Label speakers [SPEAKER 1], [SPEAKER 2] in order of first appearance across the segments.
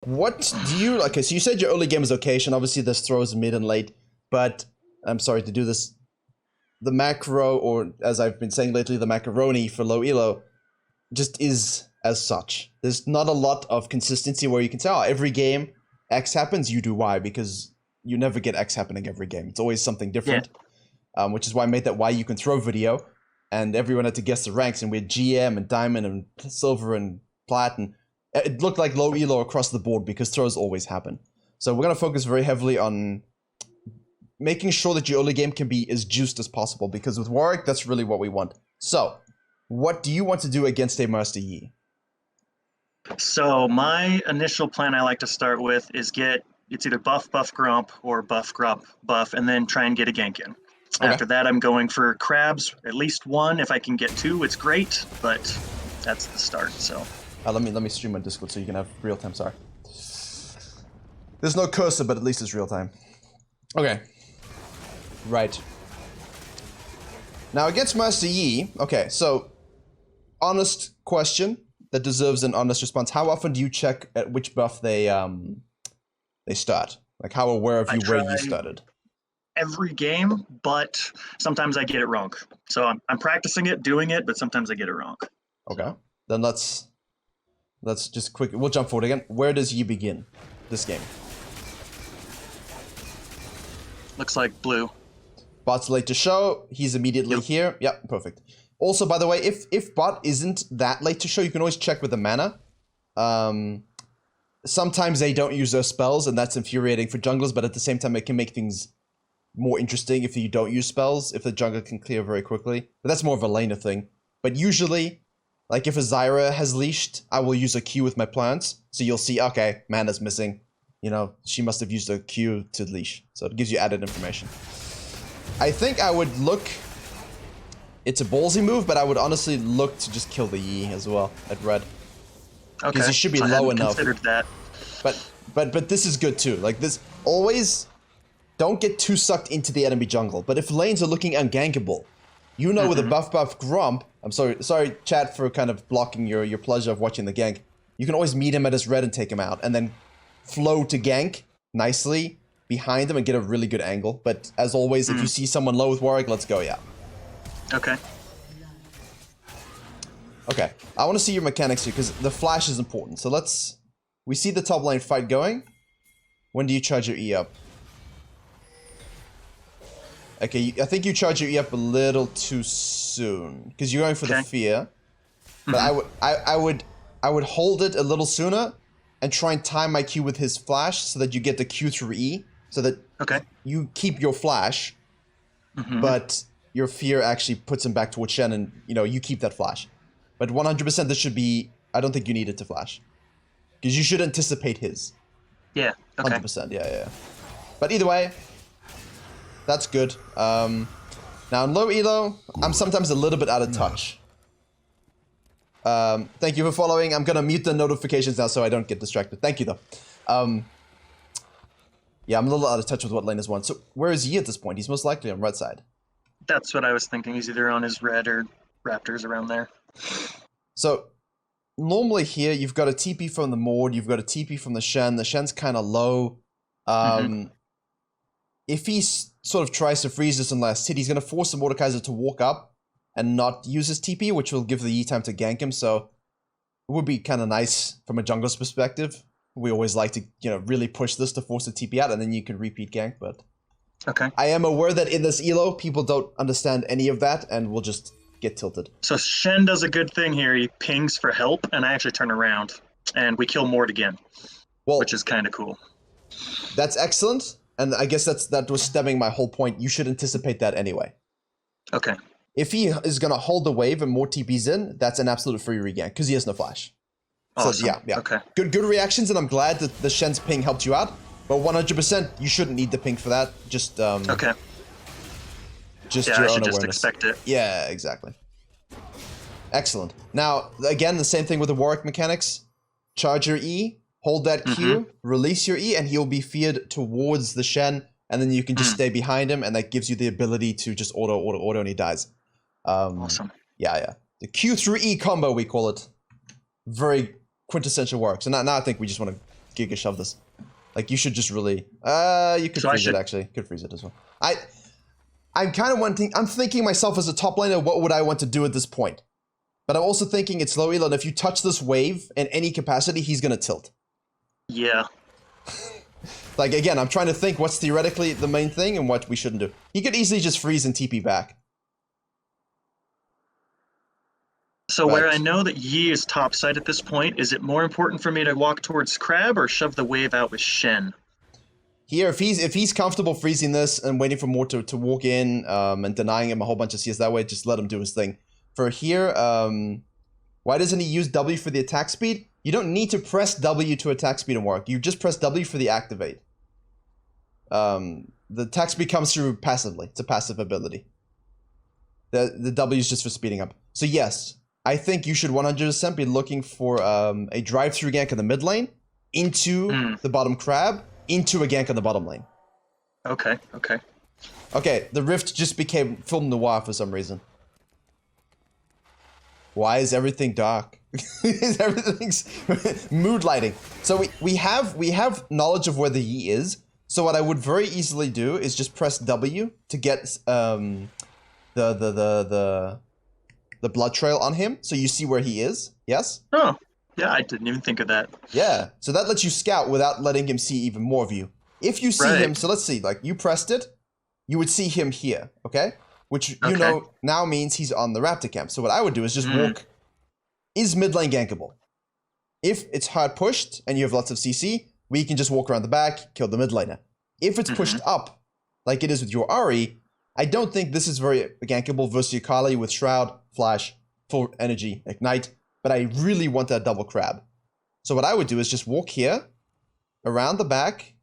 [SPEAKER 1] What do you... Okay, so you said your early game is okay, and obviously there's throws mid and late, but I'm sorry to do this. The macro, or as I've been saying lately, the macaroni for low elo just is as such. There's not a lot of consistency where you can say, oh, every game X happens, you do Y, because you never get X happening every game. It's always something different, which is why I made that Y you can throw video, and everyone had to guess the ranks, and we had GM and Diamond and Silver and Plat, and it looked like low elo across the board because throws always happen. So we're going to focus very heavily on making sure that your early game can be as juiced as possible, because with Warwick, that's really what we want. So, what do you want to do against a Master Yi?
[SPEAKER 2] So my initial plan I like to start with is it's either buff grump or buff grump buff, and then try and get a gank in. Okay. After that, I'm going for crabs, at least one. If I can get two, it's great, but that's the start. So
[SPEAKER 1] let me stream on Discord so you can have real time. Sorry, there's no cursor, but at least it's real time. Okay, right. Now against Master Yi, okay, so honest question that deserves an honest response. How often do you check at which buff they start? Like, how aware of you where you started?
[SPEAKER 2] Every game, but sometimes I get it wrong. So I'm practicing it, doing it, but sometimes I get it wrong.
[SPEAKER 1] Okay, then let's just quick. We'll jump forward again. Where does Yi begin this game?
[SPEAKER 2] Looks like blue.
[SPEAKER 1] Bot's late to show. He's immediately here. Yep, perfect. Also, by the way, if bot isn't that late to show, you can always check with the mana. Sometimes they don't use their spells, and that's infuriating for junglers, but at the same time, it can make things more interesting if you don't use spells, if the jungler can clear very quickly. But that's more of a laner thing. But usually, like if a Zyra has leashed, I will use a Q with my plants. So you'll see, okay, mana's missing. You know, she must have used a Q to leash. So it gives you added information. I think I would look... It's a ballsy move, but I would honestly look to just kill the Yi as well at red.
[SPEAKER 2] Okay.
[SPEAKER 1] Because he should be low enough.
[SPEAKER 2] Considered that.
[SPEAKER 1] But this is good too. Like this, always don't get too sucked into the enemy jungle. But if lanes are looking ungankable, you know with a buff grump, I'm sorry chat for kind of blocking your pleasure of watching the gank. You can always meet him at his red and take him out, and then flow to gank nicely behind him and get a really good angle. But as always, if you see someone low with Warwick, let's go, yeah.
[SPEAKER 2] Okay.
[SPEAKER 1] Okay, I want to see your mechanics here, because the flash is important. So we see the top lane fight going. When do you charge your E up? Okay, I think you charge your E up a little too soon, because you're going for the fear. But I would hold it a little sooner, and try and time my Q with his flash, so that you get the Q through E, so that you keep your flash, but your fear actually puts him back towards Shen, and you keep that flash. But 100% this should be... I don't think you need it to flash. Because you should anticipate his.
[SPEAKER 2] Yeah, okay.
[SPEAKER 1] 100%, yeah. But either way, that's good. Now in low elo, I'm sometimes a little bit out of touch. Thank you for following. I'm going to mute the notifications now so I don't get distracted. Thank you, though. Yeah, I'm a little out of touch with what laners want. So where is Yi at this point? He's most likely on red side.
[SPEAKER 2] That's what I was thinking. He's either on his red or Raptors around there.
[SPEAKER 1] So, normally here, you've got a TP from the Mord, you've got a TP from the Shen. The Shen's kind of low. If he sort of tries to freeze this in last hit, he's going to force the Mordekaiser to walk up and not use his TP, which will give the Yi time to gank him. So, it would be kind of nice from a jungler's perspective. We always like to, really push this to force the TP out, and then you can repeat gank, but...
[SPEAKER 2] Okay.
[SPEAKER 1] I am aware that in this ELO, people don't understand any of that, and we'll just get tilted.
[SPEAKER 2] So Shen does a good thing here. He pings for help, and I actually turn around, and we kill Mord again, which is kind of cool.
[SPEAKER 1] That's excellent, and I guess that was stemming my whole point. You should anticipate that anyway.
[SPEAKER 2] Okay.
[SPEAKER 1] If he is going to hold the wave and more TPs in, that's an absolute free regank, because he has no flash.
[SPEAKER 2] Awesome.
[SPEAKER 1] So yeah.
[SPEAKER 2] Okay.
[SPEAKER 1] Good reactions, and I'm glad that the Shen's ping helped you out. But 100%, you shouldn't need the ping for that. Just
[SPEAKER 2] okay.
[SPEAKER 1] Just
[SPEAKER 2] yeah,
[SPEAKER 1] your
[SPEAKER 2] I should
[SPEAKER 1] own
[SPEAKER 2] just
[SPEAKER 1] awareness.
[SPEAKER 2] expect it.
[SPEAKER 1] Yeah, exactly. Excellent. Now, again, the same thing with the Warwick mechanics. Charge your E, hold that Q, release your E, and he'll be feared towards the Shen, and then you can just stay behind him, and that gives you the ability to just auto, and he dies.
[SPEAKER 2] Awesome.
[SPEAKER 1] Yeah. The Q through E combo, we call it. Very quintessential Warwick. So now I think we just want to Giga shove this. Like, you should just really... you could freeze it, actually. Could freeze it as well. I'm kind of wanting... I'm thinking myself as a top laner, what would I want to do at this point? But I'm also thinking it's low elo, and if you touch this wave in any capacity, he's going to tilt.
[SPEAKER 2] Yeah.
[SPEAKER 1] Like, again, I'm trying to think what's theoretically the main thing and what we shouldn't do. He could easily just freeze and TP back.
[SPEAKER 2] So where I know that Yi is topside at this point, is it more important for me to walk towards Crab or shove the wave out with Shen?
[SPEAKER 1] Here, if he's comfortable freezing this and waiting for more to walk in and denying him a whole bunch of CS that way, just let him do his thing. For here, why doesn't he use W for the attack speed? You don't need to press W to attack speed and work. You just press W for the activate. The attack speed comes through passively. It's a passive ability. The W is just for speeding up. So yes, I think you should 100% be looking for a drive-through gank in the mid lane, into the bottom crab, into a gank on the bottom lane.
[SPEAKER 2] Okay, okay.
[SPEAKER 1] Okay, the rift just became film noir for some reason. Why is everything dark? Everything's mood lighting. So we have knowledge of where the Yi is. So what I would very easily do is just press W to get the blood trail on him, so you see where he is. Yes?
[SPEAKER 2] Oh, yeah, I didn't even think of that.
[SPEAKER 1] Yeah, so that lets you scout without letting him see even more of you. If you see him, so let's see, like you pressed it, you would see him here, okay? Which you know now means he's on the Raptor camp. So what I would do is just walk. Is mid lane gankable? If it's hard pushed and you have lots of CC, we can just walk around the back, kill the mid laner. If it's pushed up, like it is with your Ari, I don't think this is very gankable versus your Kali with Shroud, Flash, full energy, Ignite, but I really want that double crab. So what I would do is just walk here, around the back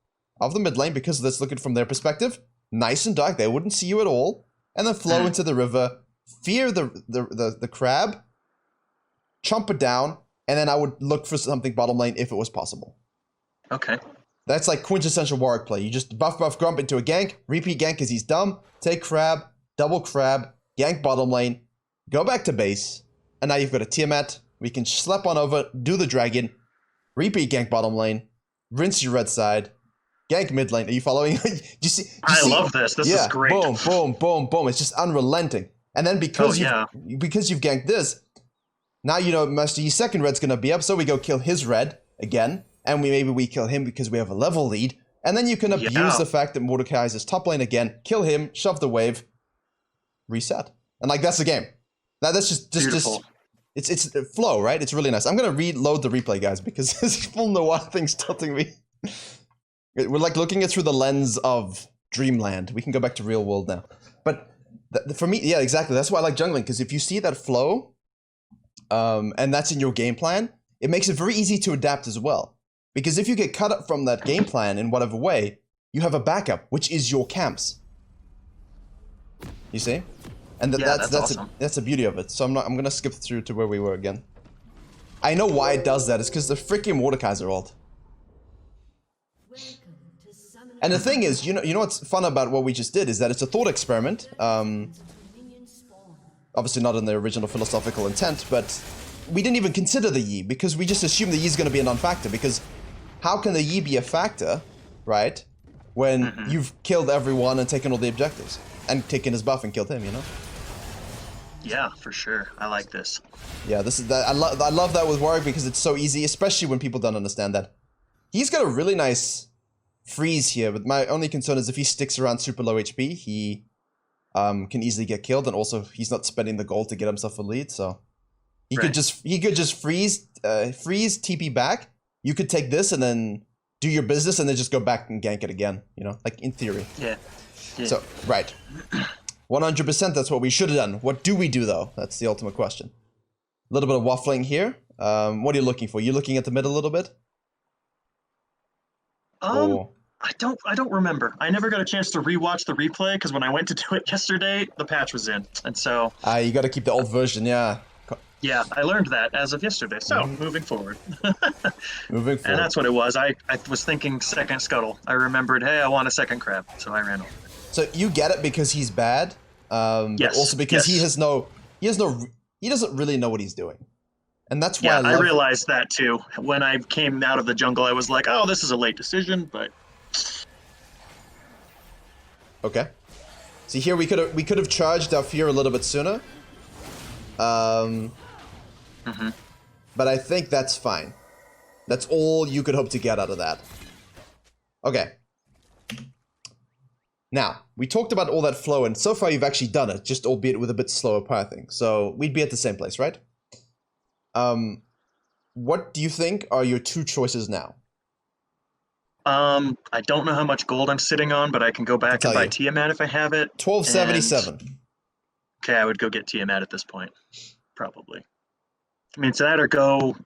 [SPEAKER 1] of the mid lane, because let's look at it from their perspective, nice and dark, they wouldn't see you at all, and then flow into the river, fear the crab, chomp it down, and then I would look for something bottom lane if it was possible.
[SPEAKER 2] Okay.
[SPEAKER 1] That's like quintessential Warwick play. You just buff Grump into a gank, repeat gank because he's dumb, take crab, double crab, gank bottom lane, go back to base, and now you've got a Tiamat. We can slap on over, do the dragon, repeat gank bottom lane, rinse your red side, gank mid lane. Are you following? Do you see?
[SPEAKER 2] I love this. This is great.
[SPEAKER 1] Boom, boom, boom, boom. It's just unrelenting. And then because you've ganked this, now you know Master Yi's second red's gonna be up, so we go kill his red again, and maybe we kill him because we have a level lead, and then you can abuse the fact that Mordecai is his top lane again, kill him, shove the wave, reset, and like that's the game. That's just it's flow, right? It's really nice. I'm gonna reload the replay, guys, because this full noir thing's tilting me. We're like looking at through the lens of Dreamland. We can go back to real world now, but for me, yeah, exactly. That's why I like jungling, because if you see that flow. And that's in your game plan, it makes it very easy to adapt as well. Because if you get cut up from that game plan in whatever way, you have a backup, which is your camps. You see? And that's awesome. That's the beauty of it. So I'm gonna skip through to where we were again. I know why it does that. It's because the freaking Mordekai's are ult. And the thing is, you know what's fun about what we just did is that it's a thought experiment. Obviously not in the original philosophical intent, but we didn't even consider the Yi because we just assumed the Yi is going to be a non-factor, because how can the Yi be a factor, right, when you've killed everyone and taken all the objectives and taken his buff and killed him, you know?
[SPEAKER 2] Yeah, for sure. I like this.
[SPEAKER 1] Yeah, this is that. I love that with Warwick because it's so easy, especially when people don't understand that. He's got a really nice freeze here, but my only concern is if he sticks around super low HP, he can easily get killed, and also he's not spending the gold to get himself a lead, so he could just freeze TP back. You could take this and then do your business and then just go back and gank it again, you know, like in theory.
[SPEAKER 2] Yeah.
[SPEAKER 1] So, right. 100% that's what we should have done. What do we do though? That's the ultimate question. A little bit of waffling here. What are you looking for? You looking at the mid a little bit?
[SPEAKER 2] I don't remember. I never got a chance to rewatch the replay because when I went to do it yesterday, the patch was in, and so.
[SPEAKER 1] You got to keep the old version, yeah.
[SPEAKER 2] Yeah, I learned that as of yesterday. So moving forward.
[SPEAKER 1] Moving forward.
[SPEAKER 2] And that's what it was. I was thinking second scuttle. I remembered, hey, I want a second crab, so I ran over.
[SPEAKER 1] So you get it because he's bad, but also because he doesn't really know what he's doing. And that's why
[SPEAKER 2] Yeah,
[SPEAKER 1] I love...
[SPEAKER 2] realized that too. When I came out of the jungle, I was like, oh, this is a late decision, but...
[SPEAKER 1] Okay. See, here we could have charged our fear a little bit sooner. But I think that's fine. That's all you could hope to get out of that. Okay. Now, we talked about all that flow, and so far you've actually done it, just albeit with a bit slower pathing. So we'd be at the same place, right? What do you think are your two choices now?
[SPEAKER 2] I don't know how much gold I'm sitting on, but I can go back and buy Tiamat if I have it.
[SPEAKER 1] 1277.
[SPEAKER 2] Okay, I would go get Tiamat at this point. Probably. I mean, it's that or go...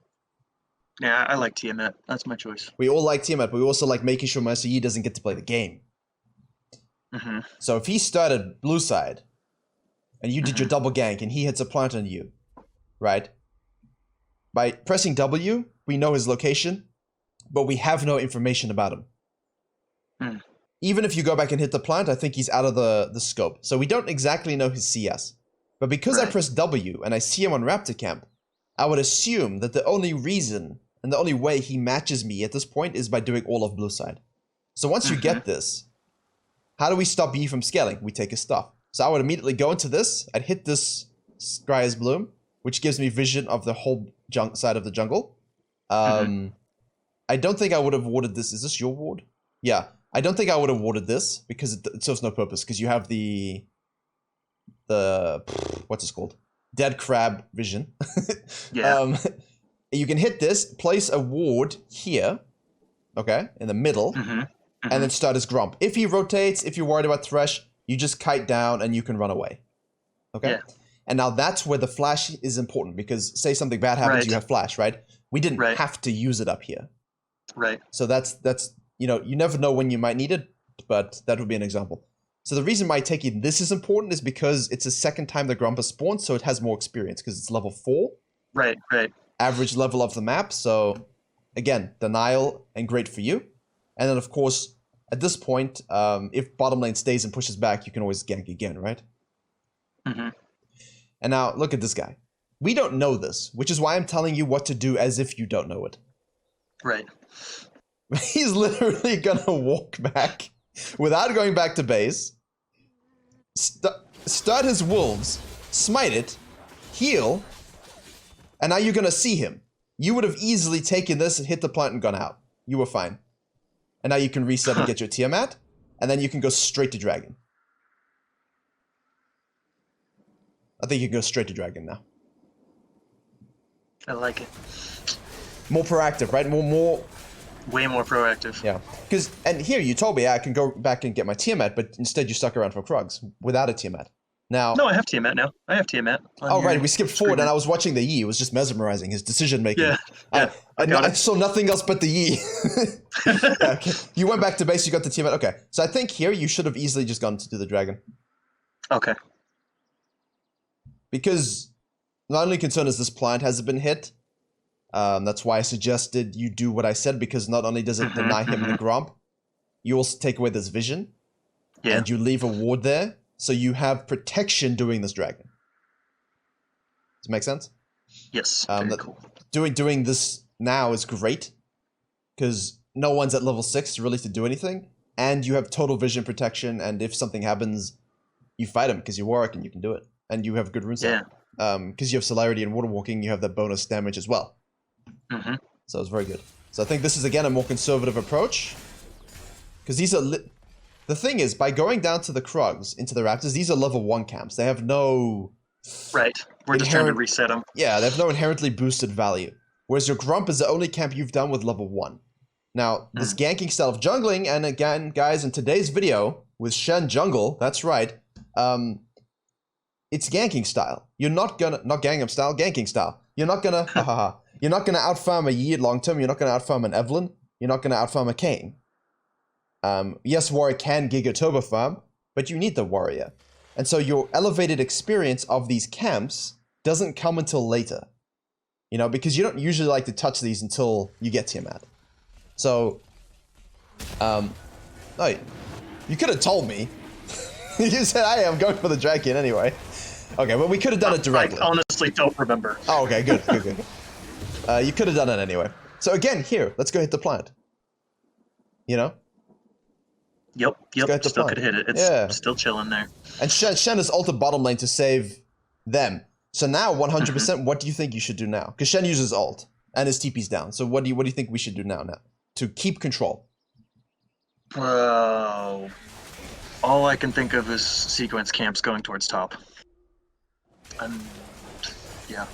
[SPEAKER 2] Yeah, I like Tiamat. That's my choice.
[SPEAKER 1] We all like Tiamat, but we also like making sure Master Yi doesn't get to play the game. So if he started blue side, and you did your double gank, and he hits a plant on you, right? By pressing W, we know his location, but we have no information about him. Even if you go back and hit the plant, I think he's out of the scope. So we don't exactly know his CS. But because I press W and I see him on Raptor Camp, I would assume that the only reason and the only way he matches me at this point is by doing all of blue side. So once you get this, how do we stop Yi from scaling? We take his stuff. So I would immediately go into this, I'd hit this Scryer's Bloom, which gives me vision of the whole side of the jungle. I don't think I would have warded this. Is this your ward? Yeah. I don't think I would have warded this because it serves no purpose because you have the what's it called? Dead crab vision. You can hit this, place a ward here, okay, in the middle, and then start his Grump. If he rotates, if you're worried about Thresh, you just kite down and you can run away. Okay? Yeah. And now that's where the flash is important because say something bad happens, you have flash, right? We didn't have to use it up here.
[SPEAKER 2] Right.
[SPEAKER 1] So that's you know, you never know when you might need it, but that would be an example. So the reason why taking this is important is because it's the second time the Grump has spawned, so it has more experience because it's level 4.
[SPEAKER 2] Right.
[SPEAKER 1] Average level of the map. So again, denial and great for you. And then of course, at this point, if bottom lane stays and pushes back, you can always gank again, right? And now look at this guy. We don't know this, which is why I'm telling you what to do as if you don't know it.
[SPEAKER 2] Right.
[SPEAKER 1] He's literally gonna walk back without going back to base, start his wolves, smite it, heal, and now you're gonna see him. You would have easily taken this and hit the plant and gone out. You were fine. And now you can reset and get your Tiamat, and then you can go straight to Dragon. I think you can go straight to Dragon now.
[SPEAKER 2] I like it.
[SPEAKER 1] More proactive, right? More...
[SPEAKER 2] Way more proactive.
[SPEAKER 1] Yeah. Because, and here you told me I can go back and get my Tiamat, but instead you stuck around for Krugs without a Tiamat. Now...
[SPEAKER 2] No, I have Tiamat now. I have Tiamat.
[SPEAKER 1] Oh, right. We skipped forward and I was watching the Yi. It was just mesmerizing, his decision making.
[SPEAKER 2] Yeah.
[SPEAKER 1] I saw nothing else but the Yi. Okay. You went back to base, you got the Tiamat. Okay. So I think here you should have easily just gone to do the Dragon.
[SPEAKER 2] Okay.
[SPEAKER 1] Because my only concern is this plant hasn't been hit. That's why I suggested you do what I said, because not only does it deny him the Grump, you also take away this vision. Yeah. And you leave a ward there, so you have protection doing this Dragon. Does it make sense?
[SPEAKER 2] Yes, very cool.
[SPEAKER 1] Doing this now is great, because no one's at level 6 really to do anything, and you have total vision protection, and if something happens, you fight him, because you're Warwick and you can do it. And you have good rune set. Yeah. Because you have Celerity and Water Walking, you have that bonus damage as well. So it's very good. So I think this is, again, a more conservative approach. Because these are... The thing is, by going down to the Krugs, into the Raptors, these are level 1 camps. They have no...
[SPEAKER 2] Right. We're just trying to reset them.
[SPEAKER 1] Yeah, they have no inherently boosted value. Whereas your Grump is the only camp you've done with level 1. Now, this ganking style of jungling, and again, guys, in today's video, with Shen Jungle, that's right, it's ganking style. You're not gonna... Not Gangnam style, ganking style. You're not gonna... You're not gonna outfarm a Yi long term. You're not gonna outfarm an Evelyn. You're not gonna outfarm a Kayn. Yes, Warrior can Giga Turbo Farm, but you need the Warrior. And so your elevated experience of these camps doesn't come until later. You know, because you don't usually like to touch these until you get Tiamat. So, no, you could have told me. You said, hey, I'm going for the Dragon anyway. Okay, well, we could have done it directly.
[SPEAKER 2] I honestly don't remember.
[SPEAKER 1] Oh, okay, good. You could have done it anyway. So again, here, let's go hit the plant. You know?
[SPEAKER 2] Yep. Still could hit it. It's still chilling there.
[SPEAKER 1] And Shen has ulted bottom lane to save them. So now, 100%, what do you think you should do now? Because Shen uses ult, and his TP's down. So what do you think we should do now to keep control?
[SPEAKER 2] All I can think of is sequence camps going towards top. Yeah.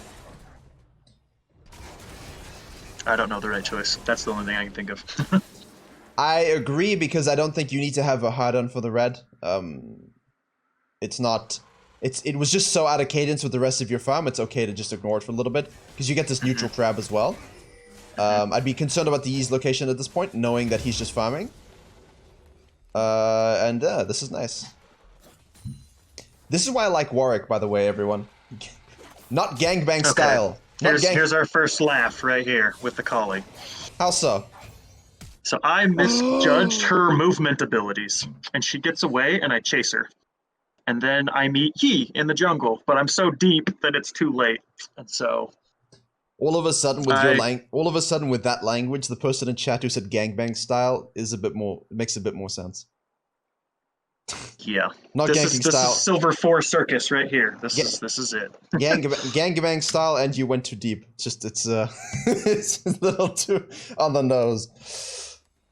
[SPEAKER 2] I don't know the right choice. That's the only thing I can think of.
[SPEAKER 1] I agree, because I don't think you need to have a hard-on for the red. It's not... It was just so out of cadence with the rest of your farm, it's okay to just ignore it for a little bit, because you get this neutral crab as well. I'd be concerned about the E's location at this point, knowing that he's just farming. This is nice. This is why I like Warwick, by the way, everyone. Not gangbang style.
[SPEAKER 2] Here's our first laugh right here with the collie.
[SPEAKER 1] How so?
[SPEAKER 2] So I misjudged her movement abilities, and she gets away, and I chase her. And then I meet Yi in the jungle, but I'm so deep that it's too late. And so...
[SPEAKER 1] All of a sudden, with with that language, the person in chat who said gangbang style is a bit more... makes a bit more sense.
[SPEAKER 2] Yeah.
[SPEAKER 1] Not ganking style.
[SPEAKER 2] This is Silver 4 Circus right here. This is it.
[SPEAKER 1] Gangbang style, and you went too deep. It's a little too on the nose.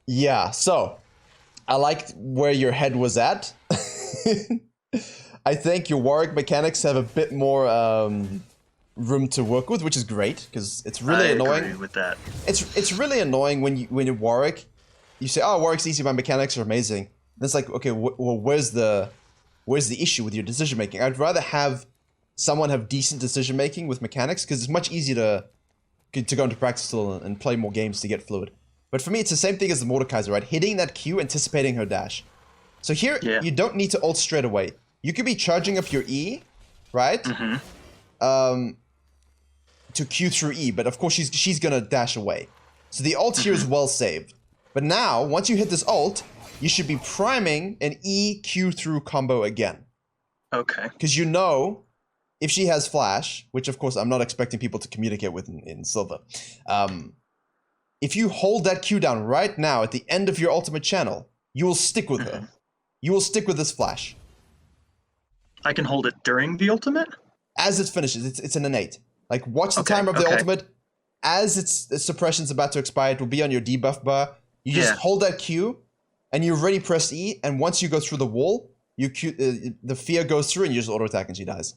[SPEAKER 1] Yeah, so I liked where your head was at. I think your Warwick mechanics have a bit more room to work with, which is great, because it's really annoying.
[SPEAKER 2] I agree with that.
[SPEAKER 1] It's really annoying when you Warwick, you say, oh, Warwick's easy, my mechanics are amazing. And it's like, okay, well, where's the issue with your decision making? I'd rather have someone have decent decision making with mechanics, because it's much easier to go into practice still and play more games to get fluid. But for me, it's the same thing as the Mordekaiser, right? Hitting that Q, anticipating her dash. So here, you don't need to ult straight away. You could be charging up your E, right? To Q through E, but of course she's gonna dash away. So the ult here is well saved. But now, once you hit this ult, you should be priming an E Q through combo again.
[SPEAKER 2] Okay.
[SPEAKER 1] Because you know, if she has flash, which of course I'm not expecting people to communicate with in Silver, if you hold that Q down right now at the end of your ultimate channel, you will stick with her. You will stick with this flash.
[SPEAKER 2] I can hold it during the ultimate?
[SPEAKER 1] As it finishes, it's an innate. Like, watch the timer of the ultimate. As its suppression's about to expire, it will be on your debuff bar. You just hold that Q, and you already press E, and once you go through the wall, the fear goes through, and you just auto-attack, and she dies.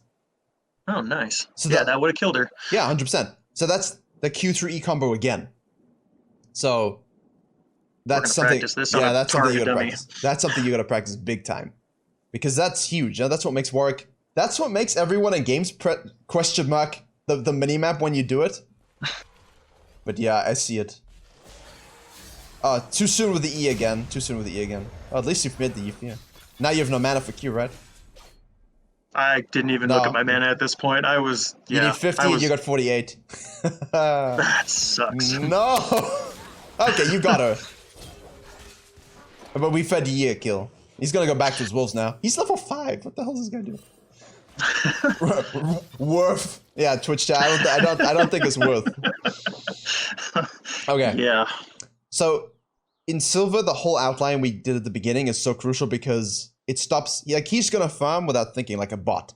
[SPEAKER 2] Oh, nice. So that would have killed her.
[SPEAKER 1] Yeah, 100%. So that's the Q through E combo again. So that's something. That's something you gotta practice. That's something you gotta practice big time, because that's huge. That's what makes Warwick. That's what makes everyone in games question mark the minimap when you do it. But yeah, I see it. Too soon with the E again. Oh, at least you've made the E. Yeah. Now you have no mana for Q, right?
[SPEAKER 2] I didn't even look at my mana at this point. I was.
[SPEAKER 1] You need 50 and you got 48.
[SPEAKER 2] That sucks.
[SPEAKER 1] No. Okay, you got her. But we fed Yi a kill. He's gonna go back to his wolves now. He's level 5. What the hell is this guy doing? Worth. Yeah, Twitch chat. I don't think it's worth. Okay.
[SPEAKER 2] Yeah.
[SPEAKER 1] So in Silver, the whole outline we did at the beginning is so crucial, because it stops. Like, he's gonna farm without thinking, like a bot,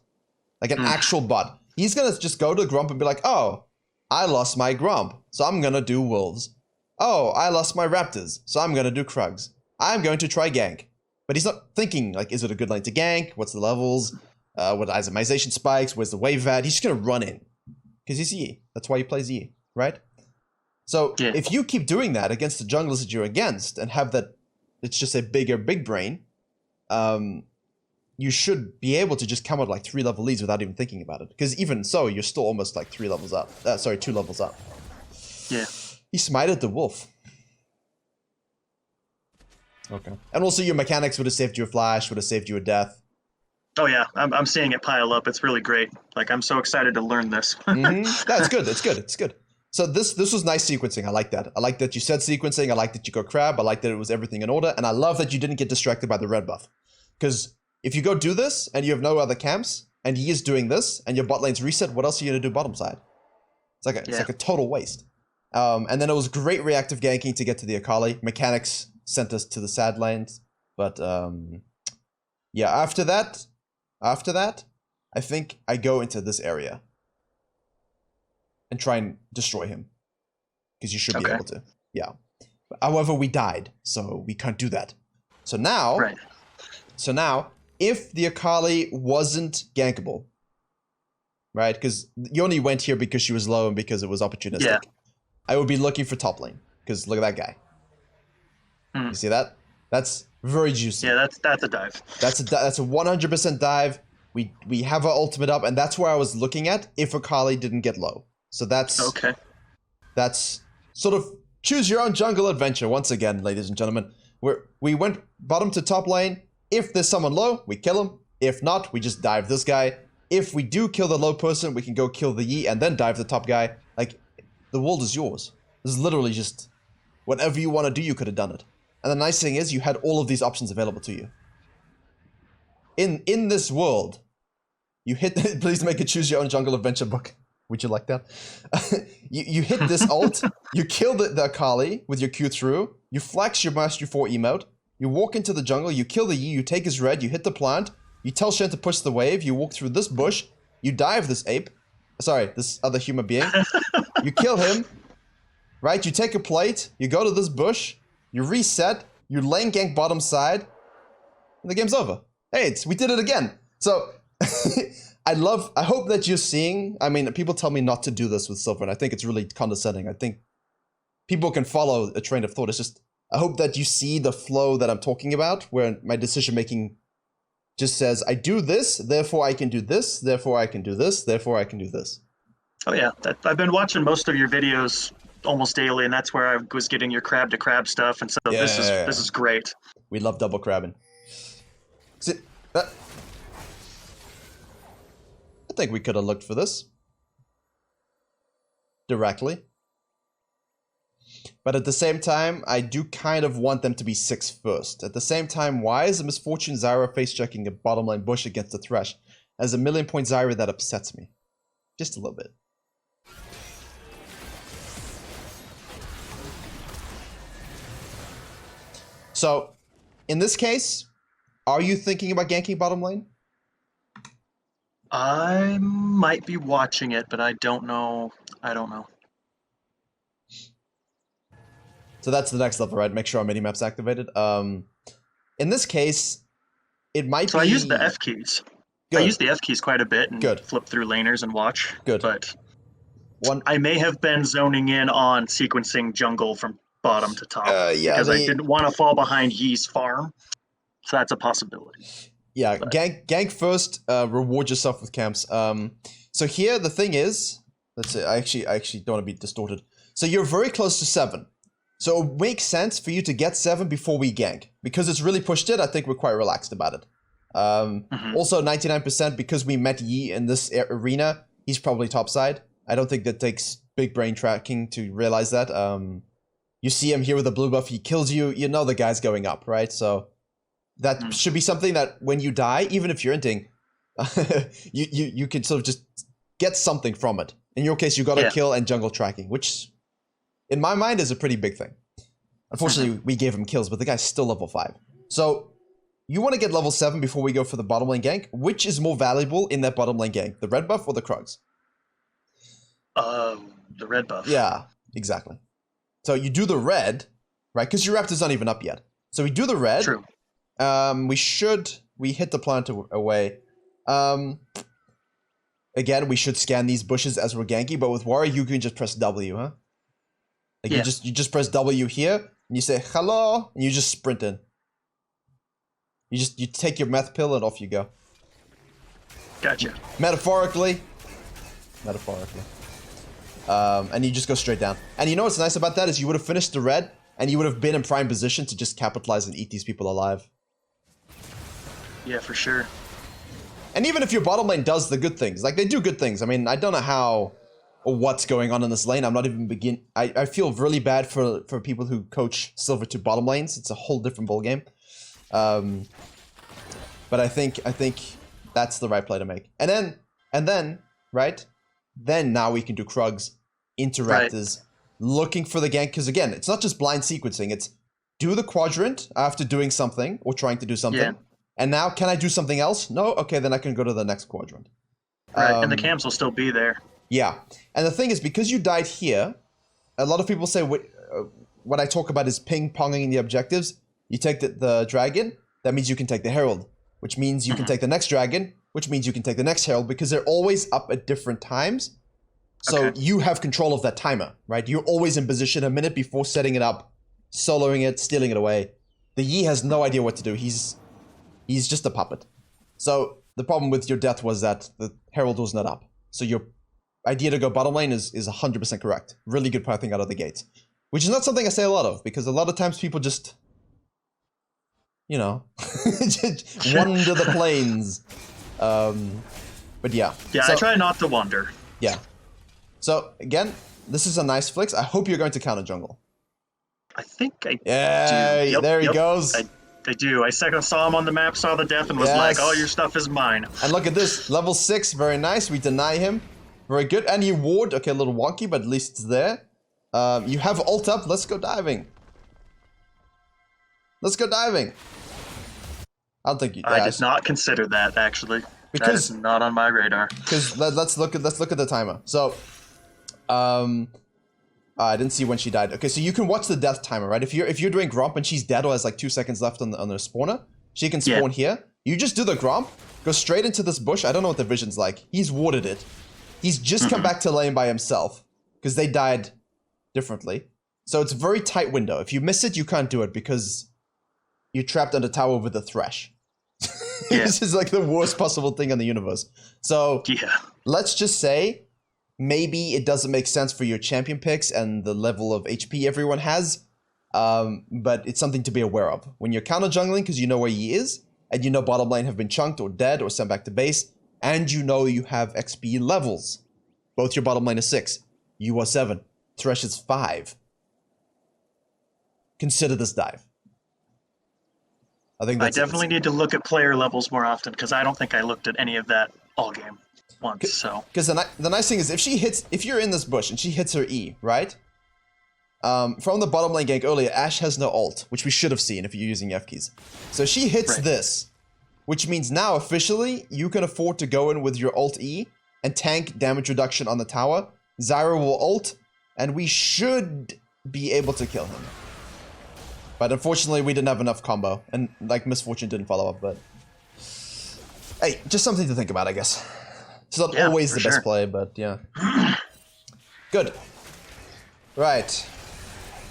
[SPEAKER 1] like an actual bot. He's gonna just go to Grump and be like, "Oh, I lost my Grump, so I'm gonna do wolves. Oh, I lost my Raptors, so I'm gonna do Krugs. I'm going to try gank." But he's not thinking, like, is it a good lane to gank? What's the levels? What itemization spikes? Where's the wave at? He's just gonna run in, because he's E. That's why he plays E, right? So if you keep doing that against the junglers that you're against, and have that, it's just a big brain, you should be able to just come out like 3 level leads without even thinking about it. Because even so, you're still almost like 2 levels up.
[SPEAKER 2] Yeah.
[SPEAKER 1] He smited the wolf. Okay. And also your mechanics would have saved you a flash, would have saved you a death.
[SPEAKER 2] Oh yeah, I'm seeing it pile up. It's really great. Like, I'm so excited to learn this.
[SPEAKER 1] That's good. It's good. So this was nice sequencing. I like that. I like that you said sequencing. I like that you go crab. I like that it was everything in order. And I love that you didn't get distracted by the red buff. Because if you go do this and you have no other camps, and he is doing this, and your bot lane's reset, what else are you gonna do bottom side? It's like a total waste. And then it was great reactive ganking to get to the Akali. Mechanics sent us to the sad lanes. But yeah, after that, I think I go into this area and try and destroy him. Because you should be able to. Yeah. However, we died, so we can't do that. So now, if the Akali wasn't gankable, right? Because you only went here because she was low and because it was opportunistic.
[SPEAKER 2] Yeah.
[SPEAKER 1] I would be looking for top lane, because look at that guy. You see that? That's very juicy.
[SPEAKER 2] Yeah, that's a dive.
[SPEAKER 1] That's a 100% dive. We have our ultimate up, and that's where I was looking at if Akali didn't get low. So that's
[SPEAKER 2] okay.
[SPEAKER 1] That's sort of choose your own jungle adventure once again, ladies and gentlemen. We went bottom to top lane. If there's someone low, we kill him. If not, we just dive this guy. If we do kill the low person, we can go kill the Yi and then dive the top guy. Like, the world is yours. This is literally just whatever you want to do, you could have done it. And the nice thing is you had all of these options available to you. In this world, you hit please make a choose your own jungle adventure book. Would you like that? you hit this ult, you kill the Akali with your Q through, you flex your Mastery 4 emote, you walk into the jungle, you kill the Yi, you take his red, you hit the plant, you tell Shen to push the wave, you walk through this bush, you dive this ape, sorry, this other human being, you kill him, right? You take a plate, you go to this bush, you reset, you lane gank bottom side, and the game's over. Hey, we did it again. So, I hope that you're seeing, I mean, people tell me not to do this with Silver, and I think it's really condescending. I think people can follow a train of thought. It's just, I hope that you see the flow that I'm talking about, where my decision making just says, I do this, therefore I can do this, therefore I can do this, therefore I can do this.
[SPEAKER 2] Oh yeah, I've been watching most of your videos almost daily, and that's where I was getting your crab to crab stuff, and so this is great.
[SPEAKER 1] We love double crabbing. I think we could have looked for this directly. But at the same time, I do kind of want them to be 6 first. At the same time, why is a Misfortune Zyra face-checking a bottom lane bush against the Thresh? As a 1,000,000-point Zyra, that upsets me. Just a little bit. So, in this case, are you thinking about ganking bottom lane?
[SPEAKER 2] I might be watching it, but I don't know.
[SPEAKER 1] So that's the next level, right? Make sure our mini-map's activated. In this case, it might be...
[SPEAKER 2] So I use the F keys.
[SPEAKER 1] Good.
[SPEAKER 2] I use the F keys quite a bit and flip through laners and watch.
[SPEAKER 1] Good.
[SPEAKER 2] But I may have been zoning in on sequencing jungle from bottom to top.
[SPEAKER 1] Yeah,
[SPEAKER 2] because I didn't want to fall behind Yi's farm. So that's a possibility.
[SPEAKER 1] Yeah, gank first, reward yourself with camps. So here, the thing is... Let's say, I actually don't want to be distorted. So you're very close to 7. So it makes sense for you to get 7 before we gank. Because it's really pushed it, I think we're quite relaxed about it. Also, 99% because we met Yi in this arena, he's probably topside. I don't think that takes big brain tracking to realize that. You see him here with a blue buff, he kills you, you know the guy's going up, right? So that should be something that when you die, even if you're inting, you can sort of just get something from it. In your case, you got a kill and jungle tracking, which in my mind is a pretty big thing. Unfortunately, we gave him kills, but the guy's still level 5. So you want to get level 7 before we go for the bottom lane gank. Which is more valuable in that bottom lane gank? The red buff or the Krugs?
[SPEAKER 2] The red buff.
[SPEAKER 1] Yeah, exactly. So you do the red, right? Because your Raptor's not even up yet. So we do the red.
[SPEAKER 2] True.
[SPEAKER 1] We hit the plant away. Again, we should scan these bushes as we're ganking, but with Warrior, you can just press W, huh? Like you just press W here, and you say hello, and you just sprint in. You take your meth pill and off you go.
[SPEAKER 2] Gotcha.
[SPEAKER 1] Metaphorically. And you just go straight down. And you know what's nice about that is you would have finished the red, and you would have been in prime position to just capitalize and eat these people alive.
[SPEAKER 2] Yeah, for sure.
[SPEAKER 1] And even if your bottom lane does the good things, like they do good things. I mean, I don't know how or what's going on in this lane. I'm not even I feel really bad for people who coach Silver to bottom lanes. It's a whole different ballgame. But I think that's the right play to make. And then, right? Then now we can do Krugs, into Raptors, looking for the gank, because again, it's not just blind sequencing, it's do the quadrant after doing something or trying to do something.
[SPEAKER 2] Yeah.
[SPEAKER 1] And now, can I do something else? No? Okay, then I can go to the next quadrant.
[SPEAKER 2] Right, and the cams will still be there.
[SPEAKER 1] Yeah. And the thing is, because you died here, a lot of people say what I talk about is ping-ponging the objectives. You take the dragon, that means you can take the herald, which means you can take the next dragon, which means you can take the next herald, because they're always up at different times. So you have control of that timer, right? You're always in position a minute before setting it up, soloing it, stealing it away. The Yi has no idea what to do. He's just a puppet. So the problem with your death was that the herald was not up. So your idea to go bottom lane is 100% correct. Really good pathing out of the gate. Which is not something I say a lot of, because a lot of times people just, you know, just wander the plains. But yeah.
[SPEAKER 2] Yeah, so, I try not to wander.
[SPEAKER 1] Yeah. So again, this is a nice flicks. I hope you're going to counter jungle.
[SPEAKER 2] I think I do.
[SPEAKER 1] Yep, there he goes.
[SPEAKER 2] I do. I saw him on the map, saw the death, and was like, "Oh, your stuff is mine."
[SPEAKER 1] And look at this, level 6, very nice. We deny him, very good. And you ward, okay, a little wonky, but at least it's there. You have ult up. Let's go diving. Let's go diving. I don't think you.
[SPEAKER 2] I did not consider that actually. Because that is not on my radar.
[SPEAKER 1] Because let's look at the timer. So, I didn't see when she died. Okay, so you can watch the death timer, right? If you're doing Gromp and she's dead or has like 2 seconds left on the spawner, she can spawn here. You just do the Gromp, go straight into this bush. I don't know what the vision's like. He's warded it. He's just come back to lane by himself because they died differently. So it's a very tight window. If you miss it, you can't do it because you're trapped under tower with the Thresh. This is like the worst possible thing in the universe. So let's just say maybe it doesn't make sense for your champion picks and the level of HP everyone has, but it's something to be aware of. When you're counter jungling because you know where he is, and you know bottom lane have been chunked or dead or sent back to base, and you know you have XP levels. Both your bottom lane is 6, you are 7, Thresh is 5. Consider this dive. I
[SPEAKER 2] definitely need to look at player levels more often because I don't think I looked at any of that all game once. So
[SPEAKER 1] because the nice thing is if you're in this bush and she hits her E, right? From the bottom lane gank earlier, Ashe has no ult, which we should have seen if you're using F keys. So she hits this, which means now officially you can afford to go in with your ult E and tank damage reduction on the tower. Zyra will ult, and we should be able to kill him. But unfortunately, we didn't have enough combo, and like Misfortune didn't follow up. But hey, just something to think about, I guess. It's not always the best play, but yeah. Good. Right.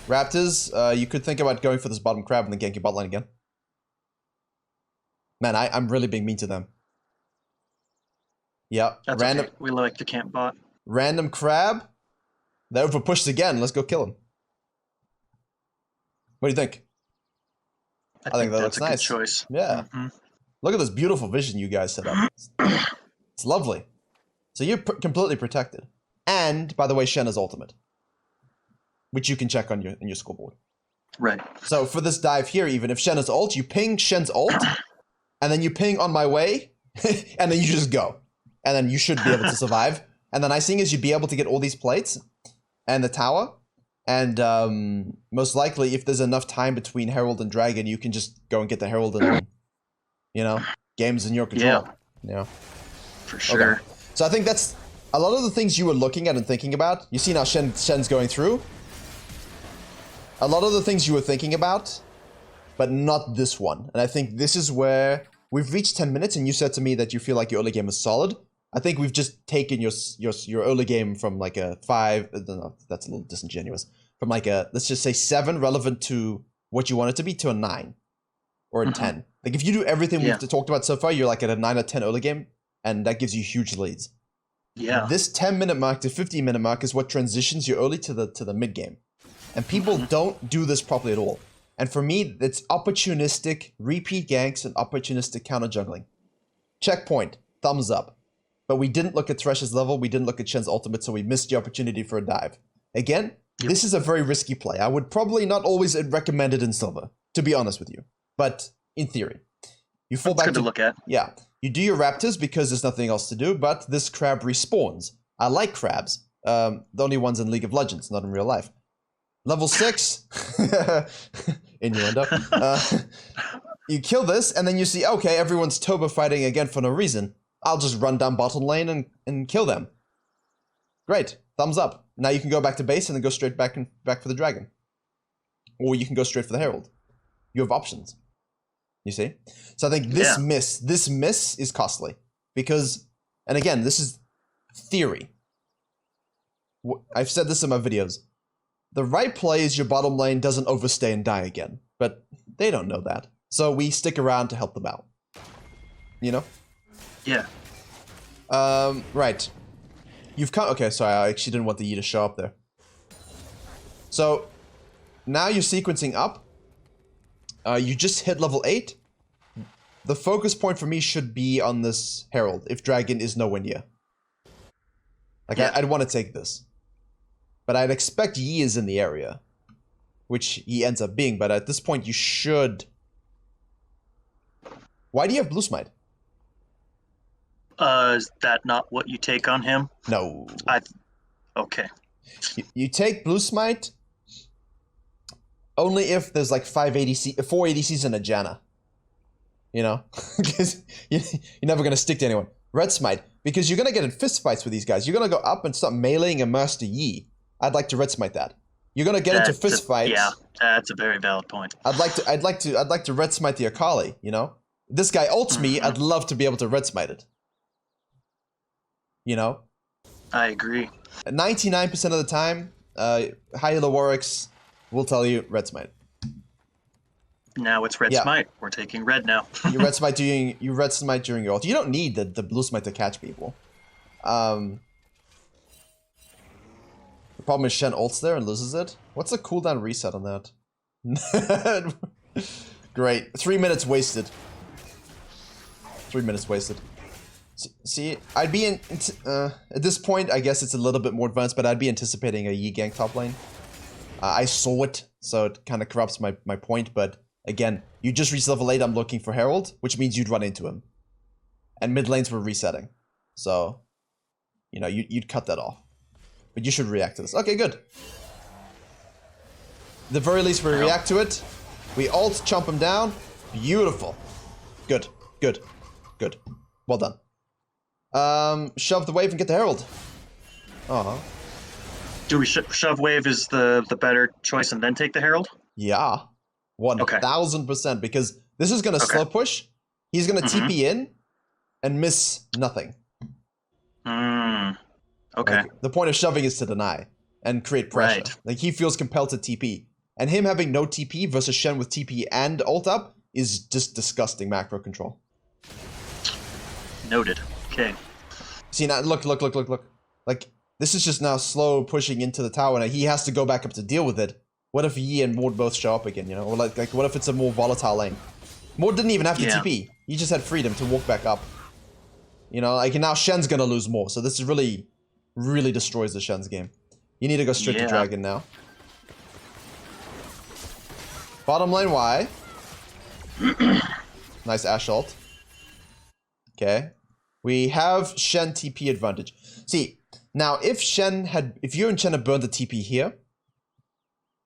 [SPEAKER 1] Raptors, you could think about going for this bottom crab and then ganking bot lane again. Man, I'm really being mean to them. Yeah.
[SPEAKER 2] That's random. Okay. We like the camp bot.
[SPEAKER 1] Random crab. They overpushed again. Let's go kill him. What do you think?
[SPEAKER 2] I think that looks nice. Good choice.
[SPEAKER 1] Yeah. Look at this beautiful vision you guys set up. It's lovely. So you're completely protected. And, by the way, Shen is ultimate. Which you can check on your scoreboard.
[SPEAKER 2] Right.
[SPEAKER 1] So for this dive here, even if Shen is ult, you ping Shen's ult, and then you ping on my way, and then you just go. And then you should be able to survive. And the nice thing is you'd be able to get all these plates and the tower. And most likely, if there's enough time between Herald and Dragon, you can just go and get the Herald and, you know, game's in your control. Yeah.
[SPEAKER 2] For sure.
[SPEAKER 1] Okay. So I think that's a lot of the things you were looking at and thinking about. You see now Shen's going through. A lot of the things you were thinking about, but not this one. And I think this is where we've reached 10 minutes and you said to me that you feel like your early game is solid. I think we've just taken your early game from like a 5, no, that's a little disingenuous, from like a, let's just say 7 relevant to what you want it to be to a 9 or a 10. Like if you do everything we've talked about so far, you're like at a 9 or 10 early game, and that gives you huge leads.
[SPEAKER 2] Yeah.
[SPEAKER 1] This 10-minute mark to 15-minute mark is what transitions you early to the mid game. And people don't do this properly at all. And for me, it's opportunistic repeat ganks and opportunistic counter jungling. Checkpoint, thumbs up. But we didn't look at Thresh's level, we didn't look at Shen's ultimate, so we missed the opportunity for a dive. Again, this is a very risky play. I would probably not always recommend it in silver, to be honest with you. But in theory. You fall back
[SPEAKER 2] to look at.
[SPEAKER 1] Yeah. You do your raptors because there's nothing else to do, but this crab respawns. I like crabs. The only ones in League of Legends, not in real life. Level 6. Innuendo. You kill this, and then you see, okay, everyone's Toba fighting again for no reason. I'll just run down bottom lane and kill them. Great. Thumbs up. Now you can go back to base and then go straight back for the dragon. Or you can go straight for the herald. You have options. You see? So I think this miss is costly. Because, and again, this is theory. I've said this in my videos. The right play is your bottom lane doesn't overstay and die again. But they don't know that. So we stick around to help them out. You know?
[SPEAKER 2] Yeah.
[SPEAKER 1] Right. You've come. Okay, sorry, I actually didn't want the E to show up there. So, now you're sequencing up. You just hit level 8. The focus point for me should be on this herald, if dragon is nowhere near. Like, yeah. I'd want to take this. But I'd expect Yi is in the area. Which he ends up being, but at this point you should... Why do you have blue smite?
[SPEAKER 2] Is that not what you take on him?
[SPEAKER 1] No.
[SPEAKER 2] Okay.
[SPEAKER 1] You take blue smite only if there's like 4 ADCs and a Janna. You know? Because you're never going to stick to anyone. Red smite, because you're going to get in fist fights with these guys. You're going to go up and start meleeing a Master Yi. I'd like to red smite that. You're going to get into fist fights.
[SPEAKER 2] Yeah, that's a very valid point.
[SPEAKER 1] I'd like to red smite the Akali, you know? This guy ults me, I'd love to be able to red smite it. You know?
[SPEAKER 2] I agree.
[SPEAKER 1] 99% of the time, high elo Warwicks will tell you red smite.
[SPEAKER 2] Now it's red smite. We're taking red now.
[SPEAKER 1] you red smite during your ult. You don't need the blue smite to catch people. The problem is Shen ults there and loses it. What's the cooldown reset on that? Great. 3 minutes wasted. 3 minutes wasted. See, I'd be in at this point, I guess it's a little bit more advanced, but I'd be anticipating a Yi gank top lane. I saw it, so it kind of corrupts my point, but again, you just reached level 8, I'm looking for Herald, which means you'd run into him. And mid lanes were resetting. So, you know, you'd cut that off. But you should react to this. Okay, good. At the very least, we react to it. We ult, chomp him down. Beautiful. Good, good, good. Well done. Shove the wave and get the Herald. Uh-huh.
[SPEAKER 2] Do we shove wave is the better choice and then take the Herald?
[SPEAKER 1] Yeah. 1000%, because this is going to slow push. He's going to TP in and miss nothing.
[SPEAKER 2] Okay.
[SPEAKER 1] Like, the point of shoving is to deny and create pressure.
[SPEAKER 2] Right.
[SPEAKER 1] Like, he feels compelled to TP. And him having no TP versus Shen with TP and ult up is just disgusting macro control.
[SPEAKER 2] Noted. Okay.
[SPEAKER 1] See, now, look. Like, this is just now slow pushing into the tower, and he has to go back up to deal with it. What if Yi and Mord both show up again, you know? Or like what if it's a more volatile lane? Mord didn't even have to TP. He just had freedom to walk back up. You know, like, now Shen's gonna lose more, so this really, really destroys the Shen's game. You need to go straight to Dragon now. Bottom lane Y. Nice Ashe ult. Okay. We have Shen TP advantage. See, now if you and Shen had burned the TP here,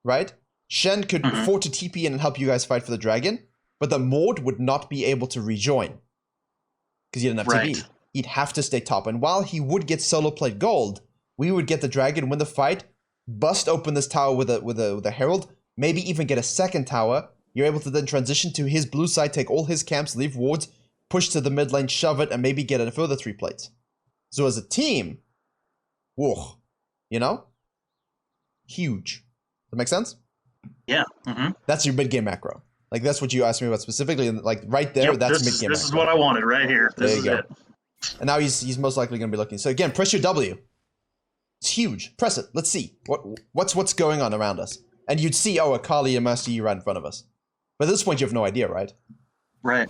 [SPEAKER 1] right? Shen could afford to TP in and help you guys fight for the dragon, but the Mord would not be able to rejoin. Because he didn't have TP. He'd have to stay top. And while he would get solo plate gold, we would get the dragon, win the fight, bust open this tower with a herald, maybe even get a second tower. You're able to then transition to his blue side, take all his camps, leave wards, push to the mid lane, shove it, and maybe get a further 3 plates. So as a team, whoa, you know? Huge. That make sense?
[SPEAKER 2] Yeah.
[SPEAKER 1] That's your mid game macro. Like, that's what you asked me about specifically, and like right there, that's mid game.
[SPEAKER 2] This is what I wanted right here. This is it.
[SPEAKER 1] And now he's most likely going to be looking. So again, press your W. It's huge. Press it. Let's see what's going on around us. And you'd see, oh, Akali and Master Yi right in front of us. But at this point, you have no idea, right?
[SPEAKER 2] Right.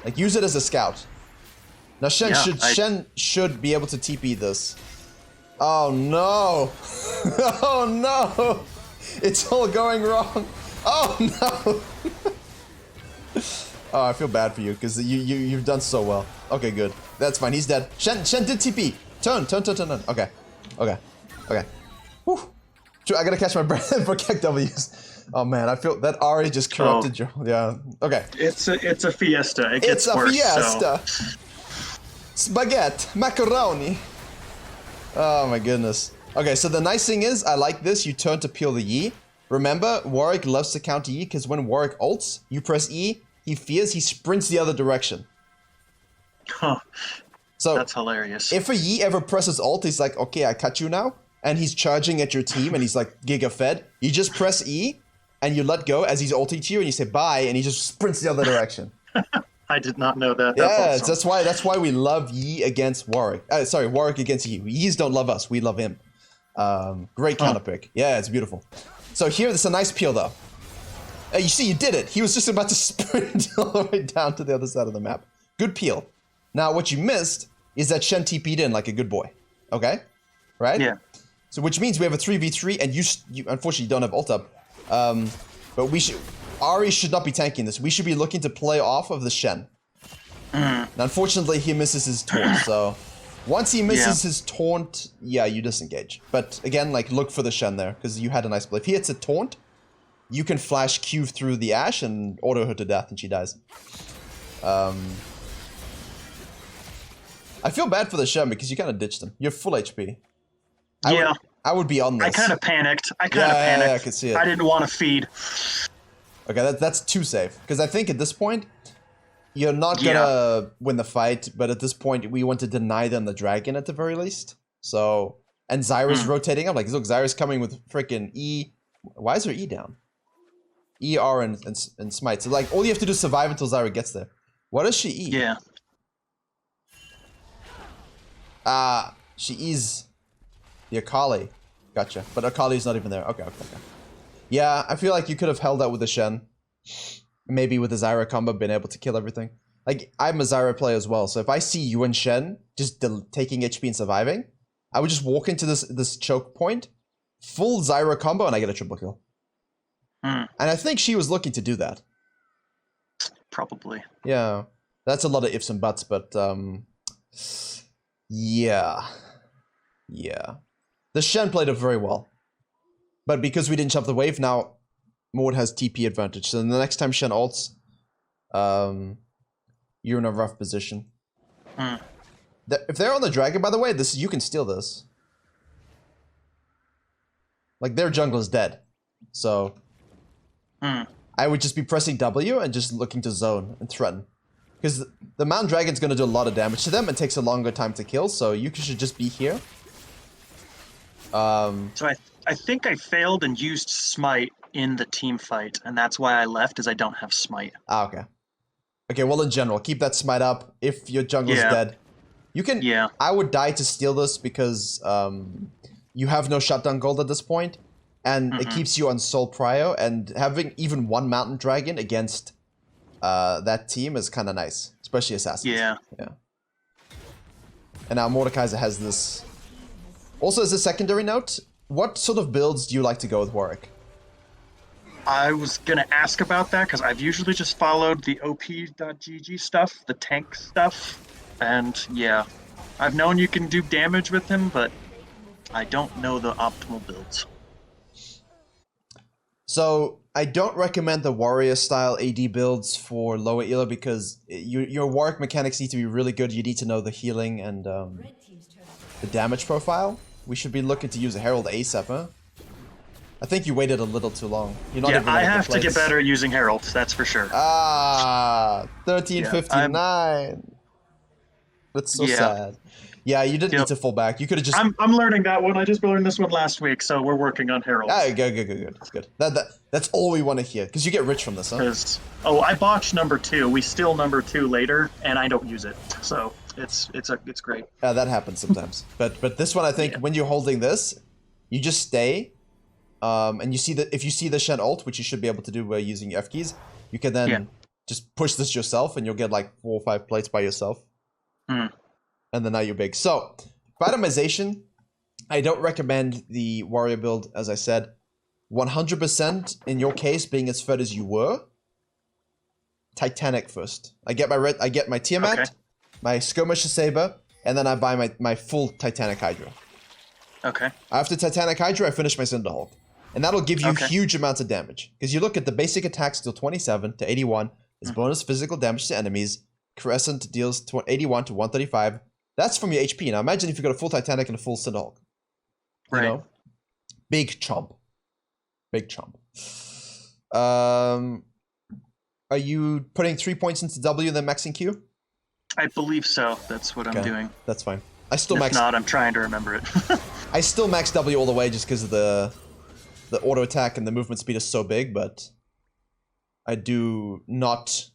[SPEAKER 1] Like, use it as a scout. Now Shen should be able to TP this. Oh no! Oh no! It's all going wrong. Oh no! Oh, I feel bad for you because you've done so well. Okay, good. That's fine. He's dead. Shen did TP. Turn. Okay. Whew. I gotta catch my breath for Kek W's. Oh man, I feel that Ari just corrupted your. Yeah. Okay.
[SPEAKER 2] It's a fiesta. It gets
[SPEAKER 1] It's a
[SPEAKER 2] worse,
[SPEAKER 1] fiesta.
[SPEAKER 2] So.
[SPEAKER 1] Spaghetti, macaroni. Oh my goodness. Okay, so the nice thing is, I like this. You turn to peel the Yi. Remember, Warwick loves to counter Yi because when Warwick ults, you press E, he fears, he sprints the other direction.
[SPEAKER 2] Huh.
[SPEAKER 1] So
[SPEAKER 2] That's hilarious.
[SPEAKER 1] if a Yi ever presses ult, he's like, okay, I cut you now. And he's charging at your team and he's like giga fed. You just press E and you let go as he's ulting to you and you say bye and he just sprints the other direction.
[SPEAKER 2] I did not know that.
[SPEAKER 1] Yeah,
[SPEAKER 2] That's awesome.
[SPEAKER 1] that's why we love Yi against Warwick. Sorry, Warwick against Yi. Yis don't love us, we love him. Great counter pick. Yeah, it's beautiful. So here, this is a nice peel though. You see, you did it. He was just about to sprint all the way down to the other side of the map. Good peel. Now, what you missed is that Shen TP'd in like a good boy. Okay? Right?
[SPEAKER 2] Yeah.
[SPEAKER 1] So which means we have a 3v3 and you unfortunately don't have ult up. But Ari should not be tanking this. We should be looking to play off of the Shen. Now, unfortunately, he misses his taunt, so once he misses his taunt, yeah, you disengage. But again, like, look for the Shen there, because you had a nice play. If he hits a taunt, you can flash Q through the Ashe and auto her to death, and she dies. I feel bad for the Shen because you kind of ditched him. You're full HP. I would be on this.
[SPEAKER 2] I kind of panicked. I panicked.
[SPEAKER 1] Yeah, I could see it.
[SPEAKER 2] I didn't want to feed.
[SPEAKER 1] Okay, that's too safe. Because I think at this point, you're not gonna win the fight, but at this point, we want to deny them the dragon at the very least. So, and Zyra's rotating up. Like, look, Zyra's coming with freaking E. Why is her E down? E, R, and Smite. So, like, all you have to do is survive until Zyra gets there. What does she E?
[SPEAKER 2] Yeah.
[SPEAKER 1] She E's the Akali. Gotcha. But Akali's not even there. Okay. Yeah, I feel like you could have held out with the Shen. Maybe with the Zyra combo, been able to kill everything. Like, I'm a Zyra player as well, so if I see you and Shen just taking HP and surviving, I would just walk into this choke point, full Zyra combo, and I get a triple kill. And I think she was looking to do that.
[SPEAKER 2] Probably.
[SPEAKER 1] Yeah. That's a lot of ifs and buts, but, yeah. The Shen played it very well. But because we didn't jump the wave, now Maud has TP advantage. So the next time Shen ults, you're in a rough position. If they're on the dragon, by the way, you can steal this. Like, their jungle is dead. So I would just be pressing W and just looking to zone and threaten. Because the Mountain Dragon's going to do a lot of damage to them and takes a longer time to kill, so you should just be here.
[SPEAKER 2] So I think I failed and used Smite in the team fight, and that's why I left, is I don't have Smite.
[SPEAKER 1] Okay. Okay, well, in general, keep that Smite up. If your jungle's dead, you can...
[SPEAKER 2] Yeah.
[SPEAKER 1] I would die to steal this because you have no shutdown gold at this point, and it keeps you on Soul Prio, and having even one Mountain Dragon against that team is kind of nice, especially Assassins.
[SPEAKER 2] Yeah.
[SPEAKER 1] And now Mordekaiser has this... Also, as a secondary note, what sort of builds do you like to go with Warwick?
[SPEAKER 2] I was going to ask about that, because I've usually just followed the op.gg stuff, the tank stuff, and yeah. I've known you can do damage with him, but I don't know the optimal builds.
[SPEAKER 1] So, I don't recommend the warrior-style AD builds for lower elo because your Warwick mechanics need to be really good. You need to know the healing and the damage profile. We should be looking to use a Herald ASAP, huh? I think you waited a little too long. You're not even
[SPEAKER 2] I have to get better at using Heralds, that's for sure.
[SPEAKER 1] 1359. That's so sad. Yeah, you didn't need to full back. You could have just...
[SPEAKER 2] I'm learning that one. I just learned this one last week, so we're working on Heralds.
[SPEAKER 1] Good. It's good. That's all we want to hear, because you get rich from this, huh?
[SPEAKER 2] I botched number 2. We steal number 2 later, and I don't use it. So it's great.
[SPEAKER 1] Yeah, that happens sometimes. but this one, I think, when you're holding this, you just stay, and you see that if you see the Shen ult, which you should be able to do by using your F keys, you can then just push this yourself, and you'll get like 4 or 5 plates by yourself. And then now you're big. So, for itemization, I don't recommend the warrior build, as I said. 100% in your case, being as fed as you were, Titanic first. I get my Tiamat, my Skirmisher Saber, and then I buy my full Titanic Hydra.
[SPEAKER 2] Okay.
[SPEAKER 1] After Titanic Hydra, I finish my Cinderhulk. And that'll give you huge amounts of damage. Because you look at the basic attacks deal 27 to 81. It's bonus physical damage to enemies. Crescent deals 81 to 135. That's from your HP. Now imagine if you got a full Titanic and a full Cinderhulk. You know? Big chomp. Big chomp. Are you putting 3 points into W and then maxing Q?
[SPEAKER 2] I believe so. That's what I'm doing.
[SPEAKER 1] That's fine. I still
[SPEAKER 2] If
[SPEAKER 1] max.
[SPEAKER 2] not, I'm trying to remember it.
[SPEAKER 1] I still max W all the way just because of the auto attack and the movement speed is so big, but I do not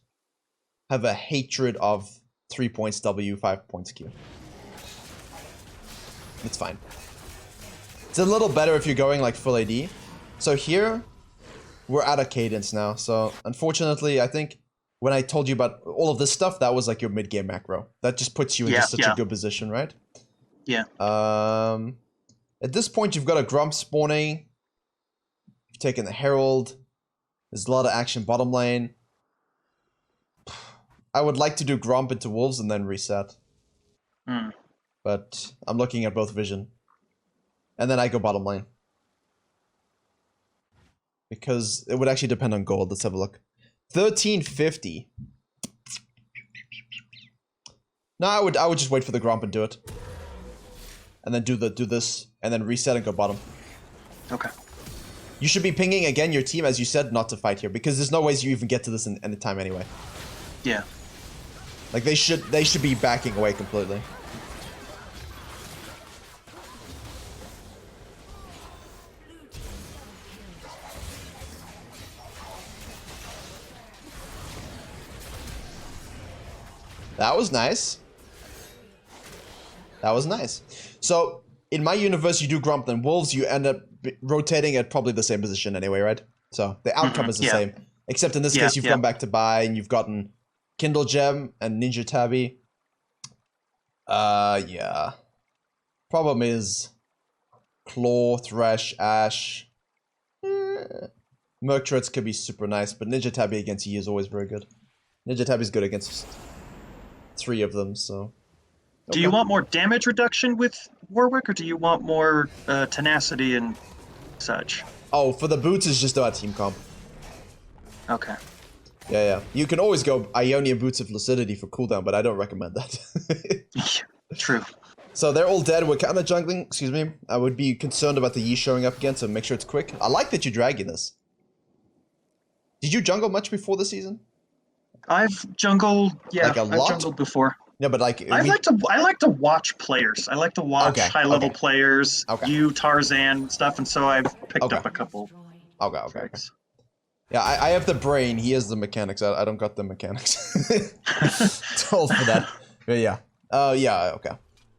[SPEAKER 1] have a hatred of 3 points W, 5 points Q. It's fine. It's a little better if you're going like full AD. So here, we're out of cadence now. So unfortunately, I think when I told you about all of this stuff, that was like your mid-game macro. That just puts you in just such a good position, right?
[SPEAKER 2] Yeah.
[SPEAKER 1] At this point, you've got a Grump spawning. You've taken the Herald. There's a lot of action bottom lane. I would like to do Grump into Wolves and then reset. But I'm looking at both vision. And then I go bottom lane. Because it would actually depend on gold. Let's have a look. 1350. No, I would just wait for the Grump and do it. And then do this and then reset and go bottom.
[SPEAKER 2] Okay.
[SPEAKER 1] You should be pinging again your team, as you said, not to fight here, because there's no ways you even get to this in any time anyway.
[SPEAKER 2] Yeah.
[SPEAKER 1] Like they should be backing away completely. That was nice. That was nice. So, in my universe, you do Grump, then Wolves, you end up rotating at probably the same position anyway, right? So, the outcome is the same. Except in this case, you've gone back to buy, and you've gotten Kindle Gem and Ninja Tabby. Yeah. Problem is Claw, Thresh, Ash. Murktritz could be super nice, but Ninja Tabby against Yi is always very good. Ninja Tabby is good against 3 of them, so...
[SPEAKER 2] Do you want more damage reduction with Warwick, or do you want more tenacity and such?
[SPEAKER 1] Oh, for the boots, it's just about team comp.
[SPEAKER 2] Okay.
[SPEAKER 1] Yeah. You can always go Ionian Boots of Lucidity for cooldown, but I don't recommend that.
[SPEAKER 2] True.
[SPEAKER 1] So they're all dead. We're kind of jungling. Excuse me. I would be concerned about the Yi showing up again, so make sure it's quick. I like that you're dragging this. Did you jungle much before the season?
[SPEAKER 2] I've jungled. Yeah,
[SPEAKER 1] like
[SPEAKER 2] I've jungled before.
[SPEAKER 1] No, but like
[SPEAKER 2] I like to watch players. I like to watch high level players. You Tarzan stuff, and so I've picked up a couple.
[SPEAKER 1] Okay. Yeah, I have the brain. He has the mechanics. I don't got the mechanics. Told for that. But yeah. Yeah. Okay.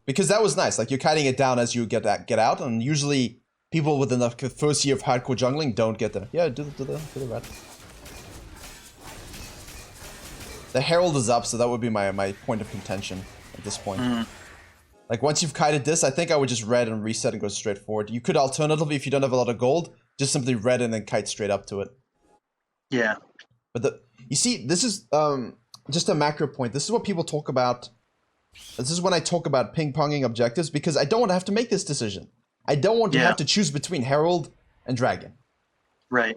[SPEAKER 1] Because that was nice. Like you're kiting it down as you get out, and usually people within the first year of hardcore jungling don't get there. Yeah, do the red. The Herald is up, so that would be my point of contention at this point. Like, once you've kited this, I think I would just red and reset and go straight forward. You could alternatively, if you don't have a lot of gold, just simply red and then kite straight up to it.
[SPEAKER 2] Yeah.
[SPEAKER 1] But you see, this is just a macro point. This is what people talk about. This is when I talk about ping-ponging objectives, because I don't want to have to make this decision. I don't want to have to choose between Herald and Dragon.
[SPEAKER 2] Right.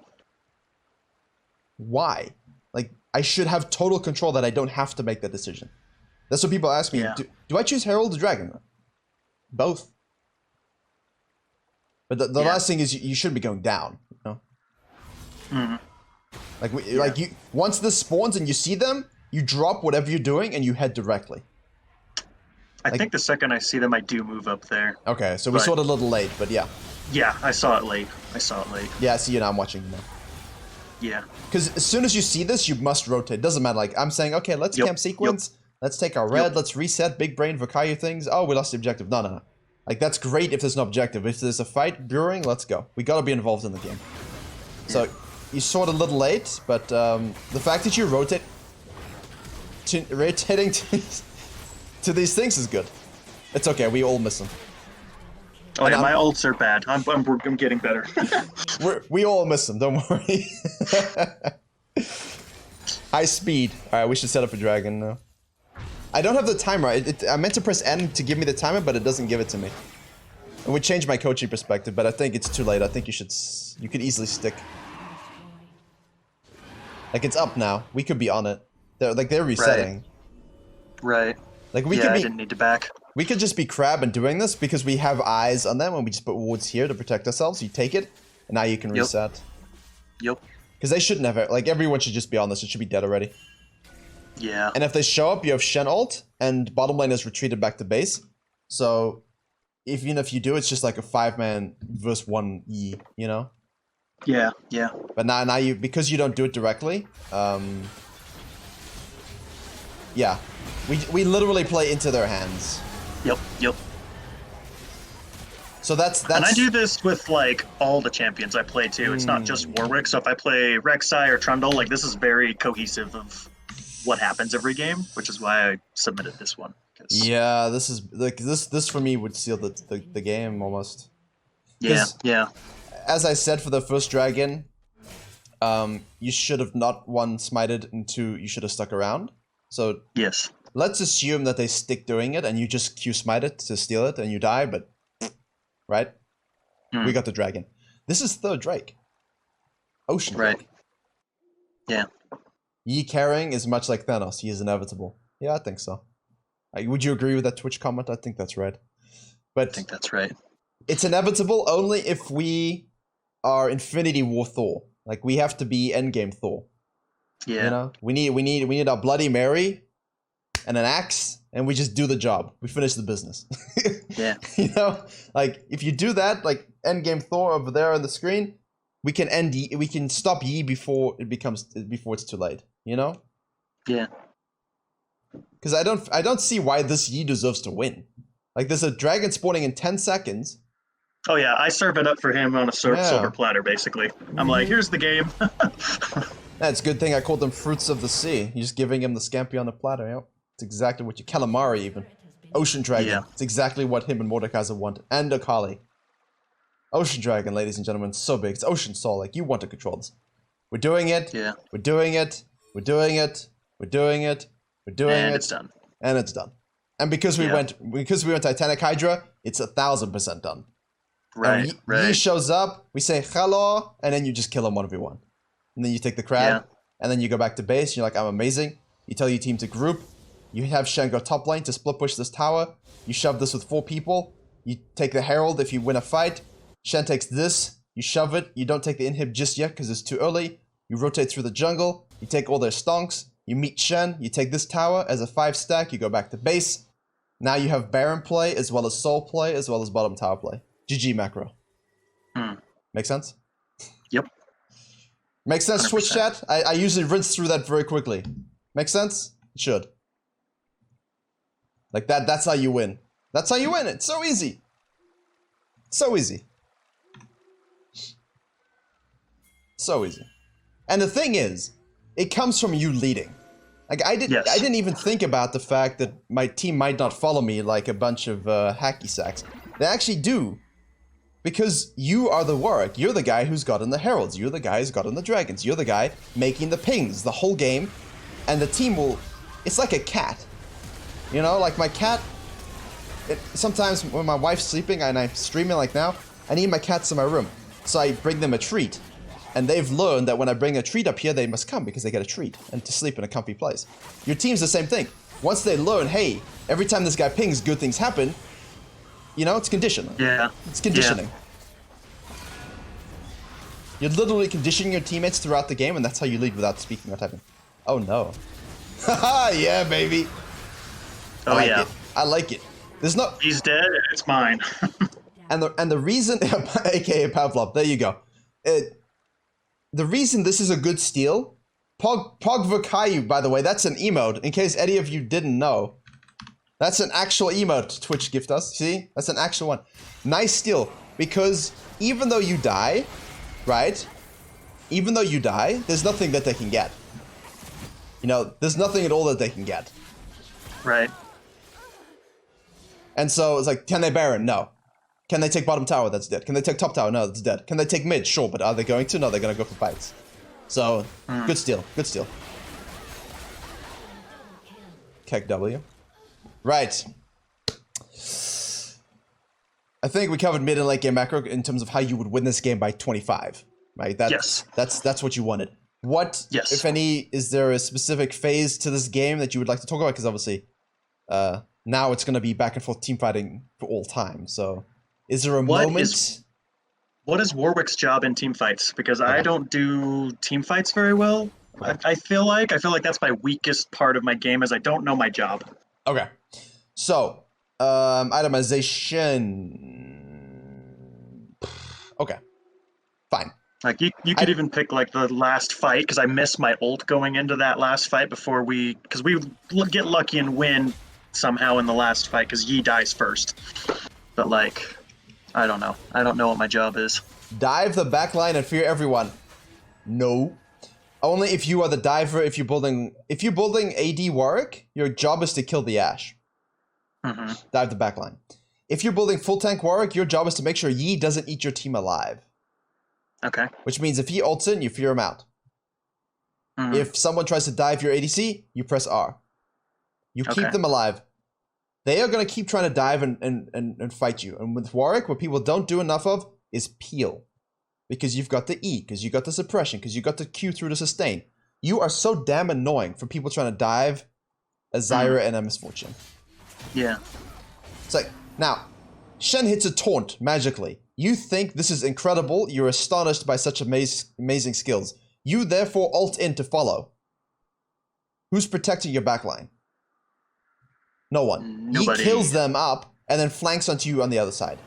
[SPEAKER 1] Why? Like, I should have total control that I don't have to make that decision. That's what people ask me. Do I choose Herald or Dragon? Both. But the last thing is you shouldn't be going down. You know? Like you once this spawns and you see them, you drop whatever you're doing and you head directly.
[SPEAKER 2] I think the second I see them, I do move up there.
[SPEAKER 1] Okay, so we saw it a little late, but yeah.
[SPEAKER 2] Yeah, I saw it late.
[SPEAKER 1] Yeah, I see you now. I'm watching you now.
[SPEAKER 2] Yeah.
[SPEAKER 1] Because as soon as you see this, you must rotate. Doesn't matter. Like, I'm saying, okay, let's camp sequence. Let's take our red. Let's reset. Big brain Virkayu things. Oh, we lost the objective. No. Like, that's great if there's an objective. If there's a fight brewing, let's go. We gotta be involved in the game. So, you saw it a little late, but the fact that you rotating to these things is good. It's okay. We all miss them.
[SPEAKER 2] Oh yeah, my ults are bad. I'm getting better.
[SPEAKER 1] we all miss them. Don't worry. High speed. All right, we should set up a dragon now. I don't have the timer. I meant to press N to give me the timer, but it doesn't give it to me. It would change my coaching perspective, but I think it's too late. I think you could easily stick. Like, it's up now. We could be on it. They're resetting.
[SPEAKER 2] Right.
[SPEAKER 1] Like,
[SPEAKER 2] I didn't need to back.
[SPEAKER 1] We could just be crab and doing this because we have eyes on them and we just put wards here to protect ourselves. You take it, and now you can reset.
[SPEAKER 2] Yep.
[SPEAKER 1] Because they shouldn't have it. Like, everyone should just be on this. It should be dead already.
[SPEAKER 2] Yeah.
[SPEAKER 1] And if they show up, you have Shen ult, and bottom lane is retreated back to base. So, even if you do, it's just like a 5-man versus 1 E, you know?
[SPEAKER 2] Yeah.
[SPEAKER 1] But now you, because you don't do it directly, yeah. We literally play into their hands.
[SPEAKER 2] Yep.
[SPEAKER 1] So that's
[SPEAKER 2] And I do this with like all the champions I play too. It's not just Warwick. So if I play Rek'Sai or Trundle, like this is very cohesive of what happens every game, which is why I submitted this one.
[SPEAKER 1] Yeah, this is like this for me would seal the game almost.
[SPEAKER 2] Yeah.
[SPEAKER 1] As I said for the first dragon, you should have not one smited and two you should have stuck around. So
[SPEAKER 2] yes.
[SPEAKER 1] Let's assume that they stick doing it and you just Q smite it to steal it and you die, but right? We got the dragon. This is third Drake. Ocean Drake.
[SPEAKER 2] Right. Yeah.
[SPEAKER 1] Yi carrying is much like Thanos. He is inevitable. Yeah, I think so. Would you agree with that Twitch comment? I think that's right. But
[SPEAKER 2] I think that's right.
[SPEAKER 1] It's inevitable only if we are Infinity War Thor. Like, we have to be endgame Thor.
[SPEAKER 2] Yeah.
[SPEAKER 1] You know? We need our Bloody Mary and an axe, and we just do the job. We finish the business.
[SPEAKER 2] Yeah.
[SPEAKER 1] You know? Like, if you do that, like endgame Thor over there on the screen, we can stop Yi before it's too late. You know?
[SPEAKER 2] Yeah.
[SPEAKER 1] Because I don't see why this Yi deserves to win. Like, there's a dragon spawning in 10 seconds.
[SPEAKER 2] Oh yeah, I serve it up for him on a silver platter, basically. I'm like, here's the game.
[SPEAKER 1] That's a good thing I called them fruits of the sea. You're just giving him the scampi on the platter. Yep. It's exactly what you... Calamari, even. Ocean Dragon.
[SPEAKER 2] Yeah.
[SPEAKER 1] It's exactly what him and Mordekaiser want. And Akali. Ocean Dragon, ladies and gentlemen. So big. It's Ocean Soul. Like, you want to control this. We're doing it.
[SPEAKER 2] Yeah.
[SPEAKER 1] We're doing it. We're doing it. We're doing it. We're doing it.
[SPEAKER 2] And it's done.
[SPEAKER 1] And it's done. And because we went Titanic Hydra, it's 1,000% done.
[SPEAKER 2] Right, right.
[SPEAKER 1] He shows up, we say hello, and then you just kill him 1v1. And then you take the crab, and then you go back to base, you're like, I'm amazing. You tell your team to group, you have Shen go top lane to split push this tower, you shove this with 4 people, you take the Herald if you win a fight, Shen takes this, you shove it, you don't take the inhib just yet because it's too early, you rotate through the jungle, you take all their stonks, you meet Shen, you take this tower as a 5 stack, you go back to base. Now you have Baron play, as well as Soul play, as well as bottom tower play. GG macro. Make sense?
[SPEAKER 2] Yep.
[SPEAKER 1] Makes sense, 100%. Twitch chat? I usually rinse through that very quickly. Make sense? It should. Like that's how you win. That's how you win. It's so easy. So easy. So easy. And the thing is, it comes from you leading. Like, I didn't even think about the fact that my team might not follow me like a bunch of hacky sacks. They actually do. Because you are the Warwick. You're the guy who's gotten the Heralds. You're the guy who's gotten the Dragons. You're the guy making the pings the whole game. And the team will... It's like a cat. You know, like my cat... sometimes when my wife's sleeping and I'm streaming like now, I need my cats in my room. So I bring them a treat. And they've learned that when I bring a treat up here, they must come because they get a treat and to sleep in a comfy place. Your team's the same thing. Once they learn, hey, every time this guy pings, good things happen, you know, it's conditioning.
[SPEAKER 2] Yeah.
[SPEAKER 1] It's conditioning. Yeah. You're literally conditioning your teammates throughout the game, and that's how you lead without speaking or typing. Oh no. Haha, yeah, baby.
[SPEAKER 2] Oh yeah.
[SPEAKER 1] I like it. There's no...
[SPEAKER 2] He's dead, and it's mine.
[SPEAKER 1] and the reason... AKA Pavlov, there you go. The reason this is a good steal... Pog Virkayu, by the way, that's an emote, in case any of you didn't know. That's an actual emote Twitch gift us. See? That's an actual one. Nice steal. Because even though you die, right? Even though you die, there's nothing that they can get. You know, there's nothing at all that they can get.
[SPEAKER 2] Right.
[SPEAKER 1] And so it's like, can they Baron? No. Can they take bottom tower? That's dead. Can they take top tower? No, that's dead. Can they take mid? Sure, but are they going to? No, they're going to go for fights. So, good steal. Good steal. Keck W. Right. I think we covered mid and late game macro in terms of how you would win this game by 25, right?
[SPEAKER 2] Yes.
[SPEAKER 1] That's what you wanted. What,
[SPEAKER 2] Yes.
[SPEAKER 1] if any, is there a specific phase to this game that you would like to talk about? Because obviously, now it's going to be back and forth team fighting for all time. So, is there a moment?
[SPEAKER 2] What is Warwick's job in team fights? Because I don't do team fights very well. I feel like that's my weakest part of my game, is I don't know my job.
[SPEAKER 1] Okay. So, itemization. Okay. Fine.
[SPEAKER 2] Like you could even pick like the last fight, because I missed my ult going into that last fight because we get lucky and win somehow in the last fight because Yi dies first. But like, I don't know. I don't know what my job is.
[SPEAKER 1] Dive the backline and fear everyone. No. Only if you are the diver. If you're building AD Warwick, your job is to kill the Ashe.
[SPEAKER 2] Mm-hmm.
[SPEAKER 1] Dive the backline. If you're building full tank Warwick, your job is to make sure Yi doesn't eat your team alive.
[SPEAKER 2] Okay.
[SPEAKER 1] Which means if he ults in, you fear him out.
[SPEAKER 2] Mm-hmm.
[SPEAKER 1] If someone tries to dive your ADC, you press R. You keep them alive. They are going to keep trying to dive and fight you. And with Warwick, what people don't do enough of is peel. Because you've got the E, because you got the suppression, because you got the Q through the sustain. You are so damn annoying for people trying to dive a Zyra and a Misfortune.
[SPEAKER 2] Yeah.
[SPEAKER 1] It's like, now, Shen hits a taunt magically. You think this is incredible. You're astonished by such amazing skills. You therefore ult in to follow. Who's protecting your backline? No one.
[SPEAKER 2] Nobody.
[SPEAKER 1] He kills them up and then flanks onto you on the other side.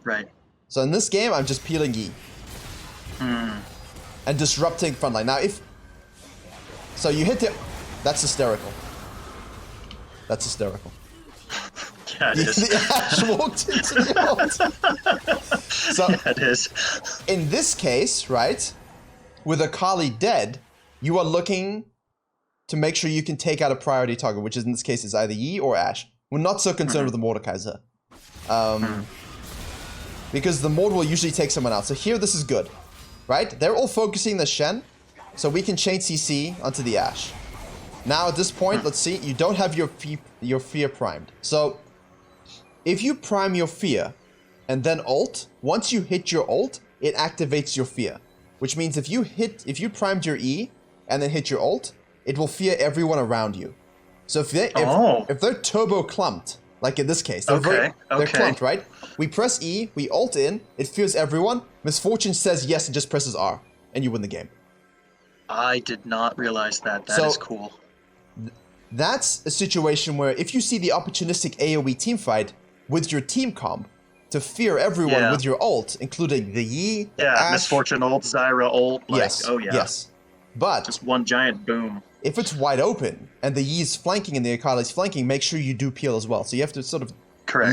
[SPEAKER 2] Right.
[SPEAKER 1] So in this game, I'm just peeling Yi. And disrupting frontline. Now so you hit it. That's hysterical. That's hysterical.
[SPEAKER 2] Yeah, it is.
[SPEAKER 1] The Ashe walked into the ult. So
[SPEAKER 2] Yeah, it is.
[SPEAKER 1] in this case, right, with Akali dead, you are looking to make sure you can take out a priority target, which in this case is either Yi or Ashe. We're not so concerned with the Mordekaiser. Because the Mord will usually take someone out. So here, this is good. Right? They're all focusing the Shen, so we can chain CC onto the Ashe. Now at this point, let's see, you don't have your fear primed. So if you prime your fear and then ult, once you hit your ult, it activates your fear. Which means if you primed your E and then hit your ult, it will fear everyone around you. So if they're turbo clumped, like in this case, they're clumped, right? We press E, we ult in, it fears everyone, Misfortune says yes and just presses R, and you win the game.
[SPEAKER 2] I did not realize that. That is cool.
[SPEAKER 1] That's a situation where if you see the opportunistic AoE team fight with your team comp to fear everyone with your ult, including the Yi, the Ashe,
[SPEAKER 2] Misfortune ult, Zyra ult, like,
[SPEAKER 1] yes,
[SPEAKER 2] oh yeah.
[SPEAKER 1] Yes. But
[SPEAKER 2] just one giant boom.
[SPEAKER 1] If it's wide open and the Yi's flanking and the Akali's flanking, make sure you do peel as well. So you have to sort of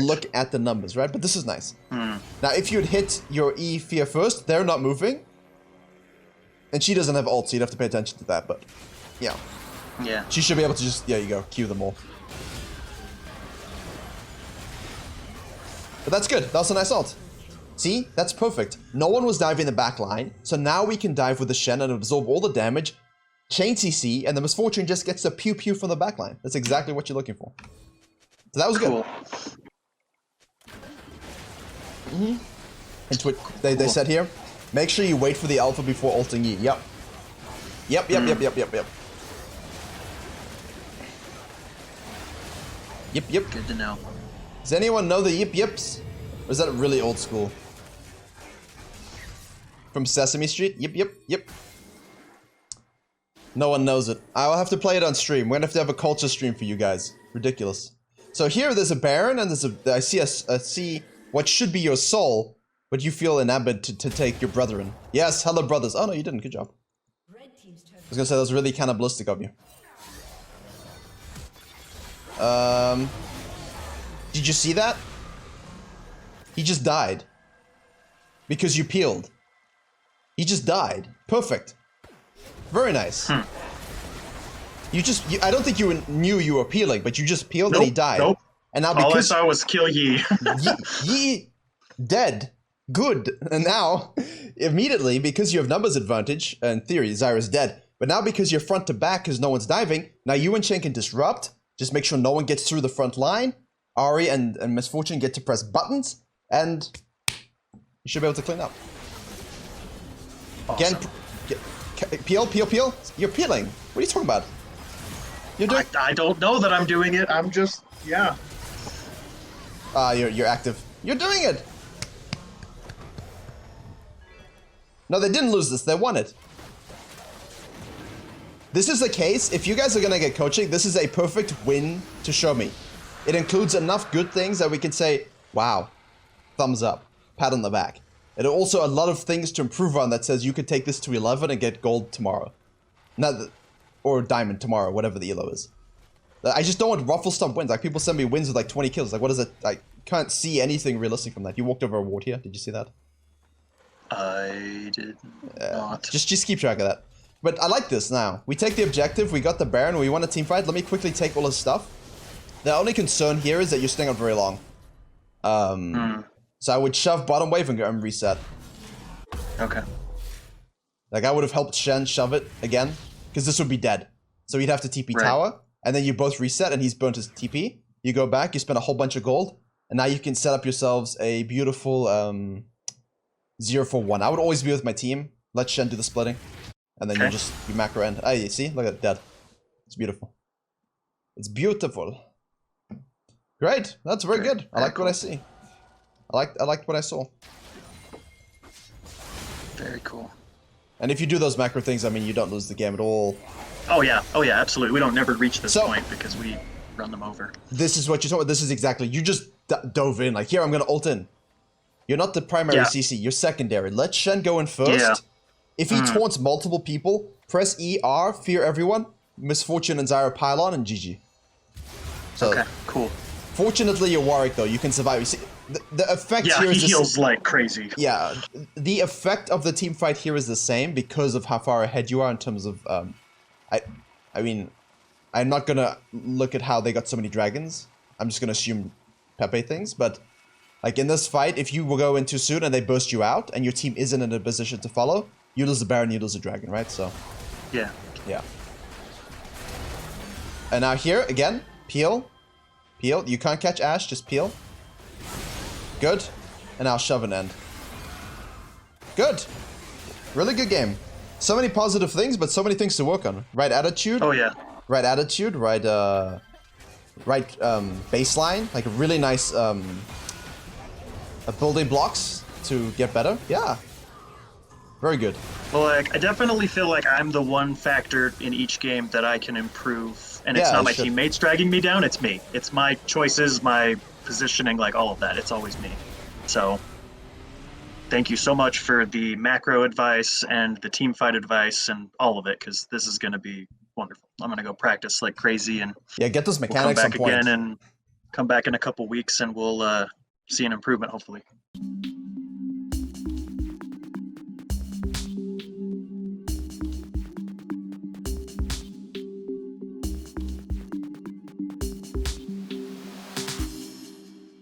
[SPEAKER 1] look at the numbers, right? But this is nice. Now, if you'd hit your E fear first, they're not moving. And she doesn't have ult, so you'd have to pay attention to that. But, yeah.
[SPEAKER 2] Yeah.
[SPEAKER 1] She should be able to just, you go, Q them all. But that's good. That was a nice ult. See? That's perfect. No one was diving the back line, so now we can dive with the Shen and absorb all the damage, chain CC, and the Misfortune just gets the pew-pew from the back line. That's exactly what you're looking for. So that was good. And what they said here, make sure you wait for the alpha before ulting Yi. Yep. Yep. Yep.
[SPEAKER 2] Good to know.
[SPEAKER 1] Does anyone know the yips? Or is that really old school? From Sesame Street? Yep. No one knows it. I'll have to play it on stream. We're gonna have to have a culture stream for you guys. Ridiculous. So here there's a Baron and I see what should be your soul, but you feel enamored to take your brethren. Yes, hello brothers. Oh no, you didn't. Good job. I was gonna say that was really cannibalistic of you. Did you see that? He just died. Because you peeled. He just died. Perfect. Very nice. I don't think you knew you were peeling, but you just peeled and he died.
[SPEAKER 2] Nope.
[SPEAKER 1] And now
[SPEAKER 2] all I saw was kill Yi.
[SPEAKER 1] Yi dead. Good. And now, immediately, because you have numbers advantage, in theory, Zyra's dead. But now because you're front to back because no one's diving, now you and Shen can disrupt. Just make sure no one gets through the front line. Ari and Misfortune get to press buttons. and you should be able to clean up.
[SPEAKER 2] Awesome.
[SPEAKER 1] Again, peel. You're peeling. What are you talking about? You're doing.
[SPEAKER 2] I don't know that I'm doing it. I'm just, yeah.
[SPEAKER 1] You're active. You're doing it. No, they didn't lose this. They won it. This is the case. If you guys are gonna get coaching, this is a perfect win to show me. It includes enough good things that we can say, wow, thumbs up, pat on the back. And also a lot of things to improve on that says you could take this to 11 and get gold tomorrow. Or diamond tomorrow, whatever the ELO is. I just don't want ruffle stump wins. Like, people send me wins with like 20 kills. Like, what is it? I can't see anything realistic from that. You walked over a ward here. Did you see that?
[SPEAKER 2] I did not.
[SPEAKER 1] Just keep track of that. But I like this now. We take the objective. We got the Baron. We won a team fight. Let me quickly take all his stuff. The only concern here is that you're staying out very long. So I would shove bottom wave and go and reset.
[SPEAKER 2] Okay.
[SPEAKER 1] Like, I would have helped Shen shove it again, because this would be dead. So he'd have to TP tower, and then you both reset, and he's burnt his TP. You go back, you spend a whole bunch of gold, and now you can set up yourselves a beautiful 0-for-1. I would always be with my team. Let Shen do the splitting, and then you macro end. Ah, you see? Look at it, dead. It's beautiful. It's beautiful. Great. That's very good. I like what I see. I liked what I saw.
[SPEAKER 2] Very cool.
[SPEAKER 1] And if you do those macro things, I mean, you don't lose the game at all.
[SPEAKER 2] Oh yeah, absolutely. We don't never reach this point because we run them over.
[SPEAKER 1] This is what you're talking about. This is exactly. You just dove in. Like, here, I'm gonna ult in. You're not the primary CC. You're secondary. Let Shen go in first.
[SPEAKER 2] Yeah.
[SPEAKER 1] If he taunts multiple people, press ER, fear everyone, Misfortune and Zyra pylon, and GG. So,
[SPEAKER 2] okay, cool.
[SPEAKER 1] Fortunately, you're Warwick, though. You can survive. You see, the effect here is
[SPEAKER 2] he heals like crazy.
[SPEAKER 1] Yeah, the effect of the team fight here is the same because of how far ahead you are in terms of, I mean, I'm not gonna look at how they got so many dragons. I'm just gonna assume Pepe things, but like in this fight, if you will go in too soon and they burst you out and your team isn't in a position to follow, you lose the Baron, you lose the dragon, right? So,
[SPEAKER 2] yeah.
[SPEAKER 1] And now here, again, peel. You can't catch Ashe, just peel. Good. And now shove and end. Good. Really good game. So many positive things, but so many things to work on. Right attitude.
[SPEAKER 2] Oh yeah.
[SPEAKER 1] Right attitude. Right baseline. Like really nice building blocks to get better. Yeah. Very good.
[SPEAKER 2] Well, like, I definitely feel like I'm the one factor in each game that I can improve, and it's not my teammates dragging me down. It's me. It's my choices, my positioning, like all of that. It's always me. So, thank you so much for the macro advice and the team fight advice and all of it, because this is going to be wonderful. I'm going to go practice like crazy, and
[SPEAKER 1] get those mechanics
[SPEAKER 2] we'll come back
[SPEAKER 1] on point.
[SPEAKER 2] again and come back in a couple weeks, and we'll see an improvement hopefully.